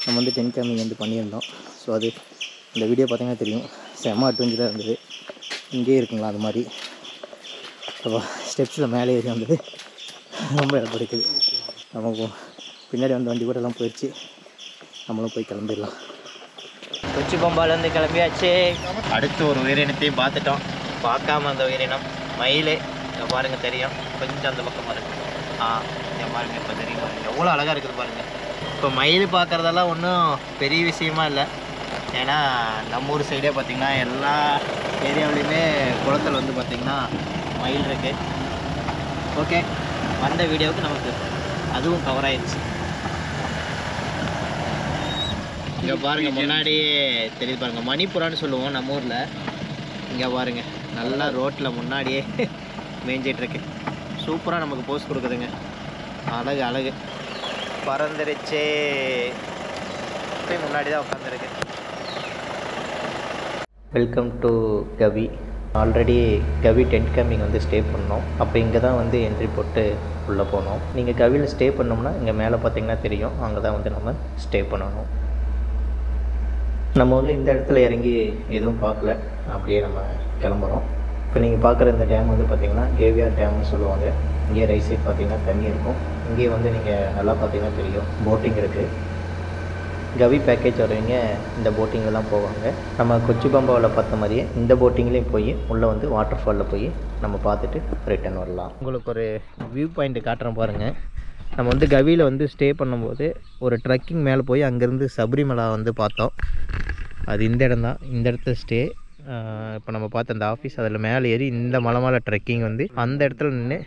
S1: நம்ம வந்து டென்ட் கேம்பிங் வந்து பண்ணியிருந்தோம். ஸோ அது இந்த வீடியோ பார்த்தீங்கன்னா தெரியும், செம்ம அட்வென்ச்சராக இருந்தது. இங்கேயே இருக்குங்களா அது மாதிரி. ஸ்டெப்ஸில் மேலே ஏறி வந்தது ரொம்ப பிடிக்குது. நமக்கு பின்னாடி வந்து வண்டி கூட எல்லாம் போயிடுச்சு. நம்மளும் போய் கிளம்பிடலாம். கொச்சி பம்பாலேருந்து கிளம்பியாச்சு. அடுத்து ஒரு உயிரினத்தையும் பார்த்துட்டோம். பார்க்காம அந்த உயிரினம் மயில். இங்கே பாருங்கள் தெரியும், கொஞ்சம் அந்த பக்கம் பாருங்கள். இங்கே பாருங்கள், இப்போ தெரியும் பாருங்கள் எவ்வளோ அழகாக இருக்குது பாருங்கள். இப்போ மயில் பார்க்குறதெல்லாம் ஒன்றும் பெரிய விஷயமா இல்லை. ஏன்னா நம்ம ஊர் சைடே பார்த்திங்கன்னா எல்லா ஏரியாவிலையுமே குளத்தில் வந்து பார்த்திங்கன்னா மயில் இருக்குது. ஓகே, வந்த வீடியோவுக்கு நமக்கு அதுவும் கவர் ஆயிடுச்சு. இங்கே பாருங்கள் முன்னாடியே தெரியுது பாருங்கள், மணிப்புறான்னு சொல்லுவோம் நம்ம ஊரில். இங்கே பாருங்கள் நல்லா ரோட்டில் முன்னாடியே மேய்ஞ்சிட்ருக்கு. சூப்பராக நமக்கு போஸ் கொடுக்குதுங்க. அழகு அழகு. பறந்துருச்சே, போய் முன்னாடி தான் உட்காந்துருக்கு. Welcome to Gavi. Already Gavi tent camping வந்து ஸ்டே பண்ணோம். அப்போ இங்கே தான் வந்து என்ட்ரி போட்டு உள்ளே போனோம். நீங்கள் கவியில் ஸ்டே பண்ணோம்னா இங்கே மேலே பார்த்தீங்கன்னா தெரியும், அங்கே தான் வந்து நம்ம ஸ்டே பண்ணணும். நம்ம வந்து இந்த இடத்துல இறங்கி எதுவும் பார்க்கல, அப்படியே நம்ம கிளம்புறோம். இப்போ நீங்கள் பார்க்குற இந்த டேம் வந்து பார்த்திங்கன்னா கேவிஆர் டேம்னு சொல்லுவாங்க. இங்கே ரைட் சைட் பார்த்திங்கன்னா தண்ணி இருக்கும். இங்கே வந்து நீங்கள் நல்லா பார்த்தீங்கன்னா தெரியும் போட்டிங் இருக்குது. கவி பேக்கேஜ் வரவங்க இந்த போட்டிங்கில் தான் போவாங்க. நம்ம கொச்சி பம்பாவில் பார்த்த மாதிரியே இந்த போட்டிங்லேயும் போய் உள்ளே வந்து வாட்டர் ஃபாலில் போய் நம்ம பார்த்துட்டு ரிட்டர்ன் வரலாம். உங்களுக்கு ஒரு வியூ பாயிண்ட்டு காட்டுறேன் பாருங்கள். நம்ம வந்து கவியில் வந்து ஸ்டே பண்ணும்போது ஒரு ட்ரக்கிங் மேலே போய் அங்கேருந்து சபரிமலை வந்து பார்த்தோம். அது இந்த இடம் தான், இந்த இடத்துல ஸ்டே. இப்போ நம்ம பார்த்த அந்த ஆஃபீஸ் அதில் மேலே ஏறி இந்த மலை ட்ரெக்கிங் வந்து அந்த இடத்துல நின்று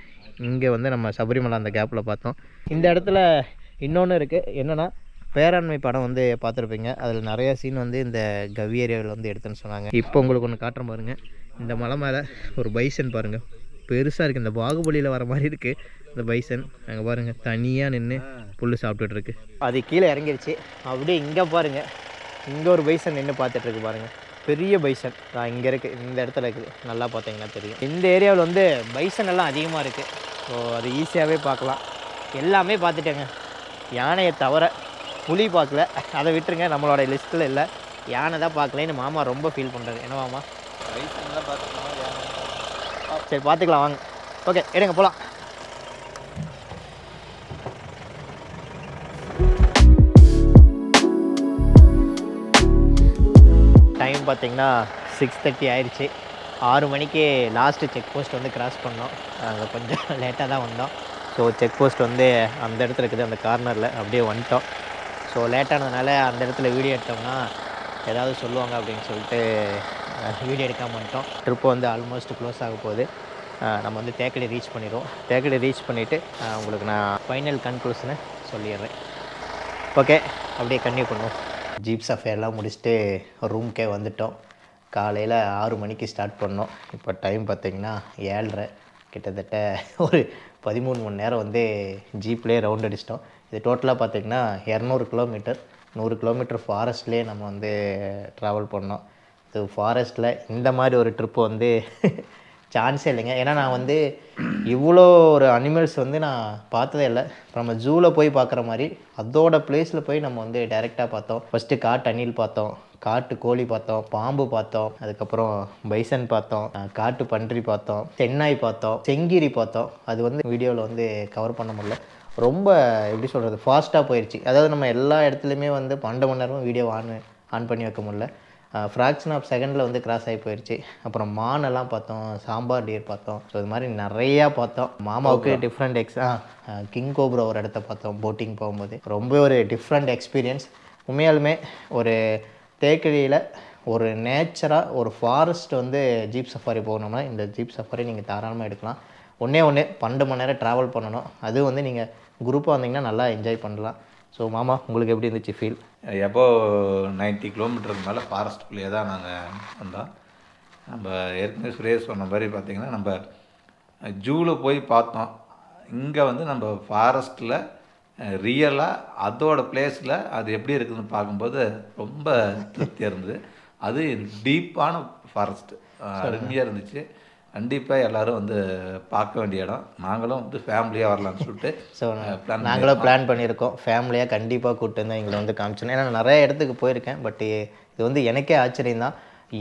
S1: இங்கே வந்து நம்ம சபரிமலை அந்த கேப்பில் பார்த்தோம். இந்த இடத்துல இன்னொன்று இருக்குது, என்னென்னா பேராண்மை படம் வந்து பார்த்துருப்பீங்க. அதில் நிறையா சீன் வந்து இந்த கவி ஏரியாவில் வந்து எடுத்துன்னு சொன்னாங்க. இப்போ உங்களுக்கு ஒன்று காட்டுற பாருங்கள். இந்த மலை மேலே ஒரு பைசன் பாருங்கள், பெருசாக இருக்குது. இந்த பாகுபலியில் வர மாதிரி இருக்குது இந்த பைசன். அங்கே பாருங்கள் தனியாக நின்று புல் சாப்பிட்டுட்டு இருக்கு. அது கீழே இறங்கிருச்சு. அப்படியே இங்கே பாருங்கள், இங்கே ஒரு பைசன் நின்று பார்த்துட்ருக்கு பாருங்கள். பெரிய பைசன் இங்கே இருக்குது, இந்த இடத்துல இருக்குது. நல்லா பார்த்தீங்கன்னா தெரியும். இந்த ஏரியாவில் வந்து பைசன் எல்லாம் அதிகமாக இருக்குது. ஸோ அது ஈஸியாகவே பார்க்கலாம். எல்லாமே பார்த்துட்டேங்க, யானையை தவிர. புலி பார்க்கல, அதை விட்டுருங்க, நம்மளோட லிஸ்ட்டில் இல்லை. யானை தான் பார்க்கலன்னு மாமா ரொம்ப ஃபீல் பண்ணுறாரு. என்ன மாமா? சரி பார்த்துக்கலாம் வாங்க. ஓகே எடுங்க போகலாம். டைம் பார்த்திங்கன்னா 6:30 ஆயிடுச்சு. 6 மணிக்கு லாஸ்ட்டு செக் போஸ்ட் வந்து கிராஸ் பண்ணோம். அங்கே கொஞ்சம் லேட்டாக தான் வந்தோம். ஸோ செக் போஸ்ட் வந்து அந்த இடத்துல இருக்குது, அந்த கார்னரில். அப்படியே வந்துட்டோம். ஸோ லேட்டானதுனால அந்த இடத்துல வீடியோ எடுத்தோம்னா ஏதாவது சொல்லுவாங்க அப்படின்னு சொல்லிட்டு வீடியோ எடுக்காமல் வந்துட்டோம். ட்ரிப்பு வந்து ஆல்மோஸ்ட் க்ளோஸ் ஆக போகுது. நம்ம வந்து தேக்கடி ரீச் பண்ணிடுவோம். தேக்கடி ரீச் பண்ணிவிட்டு உங்களுக்கு நான் ஃபைனல் கன்க்ளூஷனை சொல்லிடுறேன். ஓகே அப்படியே கன்டினியூ பண்ணுவோம். ஜீப் சஃபேர்லாம் முடிச்சுட்டு ரூம்க்கே வந்துட்டோம். காலையில் 6 மணிக்கு ஸ்டார்ட் பண்ணோம். இப்போ டைம் பார்த்திங்கன்னா 7:30. கிட்டத்தட்ட ஒரு 13 மணி நேரம் வந்து ஜீப்லேயே ரவுண்ட் அடிச்சிட்டோம். இது டோட்டலாக பார்த்திங்கன்னா 200 கிலோமீட்டர், 100 கிலோமீட்டர் ஃபாரஸ்ட்லேயே நம்ம வந்து ட்ராவல் பண்ணோம். இது ஃபாரஸ்ட்டில் இந்த மாதிரி ஒரு ட்ரிப்பு வந்து சான்ஸே இல்லைங்க. ஏன்னா நான் வந்து இவ்வளோ ஒரு அனிமல்ஸ் வந்து நான் பார்த்ததே இல்லை. இப்போ நம்ம ஜூவில் போய் பார்க்குற மாதிரி அதோட பிளேஸில் போய் நம்ம வந்து டைரெக்டாக பார்த்தோம். ஃபஸ்ட்டு காட்டு அணில் பார்த்தோம், காட்டு கோழி பார்த்தோம், பாம்பு பார்த்தோம், அதுக்கப்புறம் பைசன் பார்த்தோம், காட்டு பன்றி பார்த்தோம், சென்னாய் பார்த்தோம், செங்கிரி பார்த்தோம். அது வந்து வீடியோவில் வந்து கவர் பண்ண முடியல. ரொம்ப எப்படி சொல்கிறது, ஃபாஸ்ட்டாக போயிடுச்சு. அதாவது நம்ம எல்லா இடத்துலையுமே வந்து 12 மணி நேரமும் வீடியோ ஆன் பண்ணி வைக்க முடியல. ஃப்ராக்ஷன் ஆஃப் செகண்டில் வந்து கிராஸ் ஆகி போயிடுச்சு. அப்புறம் மானெல்லாம் பார்த்தோம், சாம்பார் டியர் பார்த்தோம். ஸோ இது மாதிரி நிறையா பார்த்தோம். மாமாவுக்கு டிஃப்ரெண்ட் கிங் கோப்ரா ஒரு இடத்த பார்த்தோம் போட்டிங் போகும்போது. ரொம்ப ஒரு டிஃப்ரெண்ட் எக்ஸ்பீரியன்ஸ். உண்மையாலுமே ஒரு தேக்கடியில் ஒரு நேச்சராக ஒரு ஃபாரஸ்ட் வந்து ஜீப் சஃபாரி போகணும்னா இந்த ஜீப் சஃபாரி நீங்கள் தாராளமாக எடுக்கலாம். ஒன்றே 12 மணி நேரம் ட்ராவல் பண்ணணும். அது வந்து நீங்கள் குரூப்பாக வந்தீங்கன்னா நல்லா என்ஜாய் பண்ணலாம். ஸோ மாமா, உங்களுக்கு எப்படி இருந்துச்சு ஃபீல்?
S3: எபோ 90 கிலோமீட்டருக்கு மேலே ஃபாரஸ்ட்டுக்குள்ளேயே தான் நாங்கள் வந்தோம். நம்ம ஏற்கனவே சுரேஷ் சொன்ன மாதிரி பார்த்திங்கன்னா நம்ம ஜூவில் போய் பார்த்தோம். இங்கே வந்து நம்ம ஃபாரஸ்ட்டில் ரியலாக அதோட பிளேஸில் அது எப்படி இருக்குதுன்னு பார்க்கும்போது ரொம்ப திருப்தியாக இருந்தது. அது டீப்பான ஃபாரஸ்ட்டு அருமையாக இருந்துச்சு. கண்டிப்பாக எல்லோரும் வந்து பார்க்க வேண்டிய இடம். நாங்களும் வந்து ஃபேமிலியாக வரலான்னு சொல்லிட்டு
S1: ஸோ நாங்களும் பிளான் பண்ணியிருக்கோம். ஃபேமிலியாக கண்டிப்பாக கூப்பிட்டு வந்து எங்களை வந்து காமிச்சோம். ஏன்னா நான் நிறைய இடத்துக்கு போயிருக்கேன். பட் இது வந்து எனக்கே ஆச்சரியம் தான்.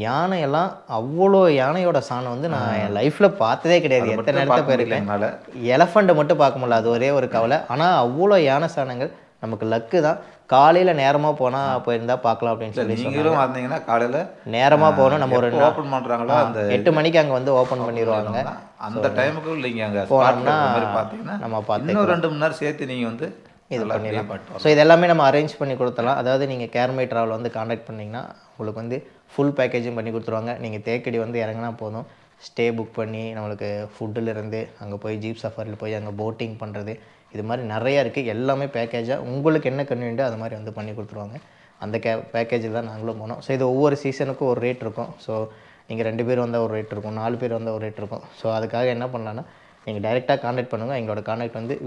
S1: யானையெல்லாம் அவ்வளோ யானையோட சாணம் வந்து நான் என் லைஃப்பில் பார்த்ததே கிடையாது. எத்தனை இடத்துல போயிருக்கேன். எலஃபண்ட்டை மட்டும் பார்க்க முடியல, அது ஒரே ஒரு கவலை. ஆனால் அவ்வளோ யானை சாணங்கள் நமக்கு லக்கு தான். காலையில் நேரமாக போனால் போயிருந்தா பார்க்கலாம் அப்படின்னு சொல்லி
S3: நீங்களும் வந்தீங்கன்னா காலையில்
S1: நேரமாக போகணும். நம்ம ஒரு
S3: ஓப்பன் பண்ணுறாங்களா அந்த
S1: 8 மணிக்கு அங்கே வந்து ஓப்பன் பண்ணிடுவாங்க.
S3: அந்த டைமுக்கு இல்லைங்க அங்கே
S1: போனோம்னா
S3: பார்த்தீங்கன்னா
S1: நம்ம பார்த்து
S3: இன்னும் 2 மணி நேரம் சேர்த்து நீங்கள் வந்து
S1: இது பண்ணிடலாம். ஸோ இது எல்லாமே நம்ம அரேஞ்ச் பண்ணி கொடுத்தலாம். அதாவது நீங்கள் கேர்மை ட்ராவல் வந்து கான்டாக்ட் பண்ணிங்கன்னா உங்களுக்கு வந்து ஃபுல் பேக்கேஜும் பண்ணி கொடுத்துருவாங்க. நீங்கள் தேக்கடி வந்து இறங்கினா போதும், ஸ்டே புக் பண்ணி நம்மளுக்கு ஃபுட்டுலேருந்து அங்கே போய் ஜீப் சஃபாரியில் போய் அங்கே போட்டிங் பண்ணுறது, இது மாதிரி நிறையா இருக்குது. எல்லாமே பேக்கேஜாக உங்களுக்கு என்ன கன்வீனியன்ட்டோ அது மாதிரி வந்து பண்ணி கொடுத்துருவாங்க. அந்த பேக்கேஜில் தான் நாங்களும் போனோம். ஸோ இது ஒவ்வொரு சீசனுக்கும் ஒரு ரேட் இருக்கும். ஸோ நீங்கள் 2 பேர் வந்தால் ஒரு ரேட் இருக்கும், 4 பேர் வந்தால் ஒரு ரேட் இருக்கும். ஸோ அதுக்காக என்ன பண்ணலான்னா நீங்கள் டைரெக்டாக கான்டாக்ட் பண்ணுங்கள். எங்களோட கான்டாக்ட் வந்து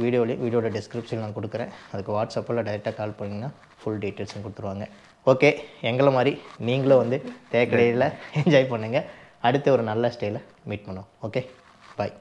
S1: வீடியோட டிஸ்கிரிப்ஷன் நான் கொடுக்குறேன். அதுக்கு வாட்ஸ்அப்பில் டைரெக்டாக கால் பண்ணிங்கன்னா ஃபுல் டீட்டெயில்ஸும் கொடுத்துருவாங்க. ஓகே, எங்களை மாதிரி நீங்களும் வந்து தேக்கடியில் என்ஜாய் பண்ணுங்கள். அடுத்து ஒரு நல்ல ஸ்டேயில் மீட் பண்ணுவோம். ஓகே, பாய்.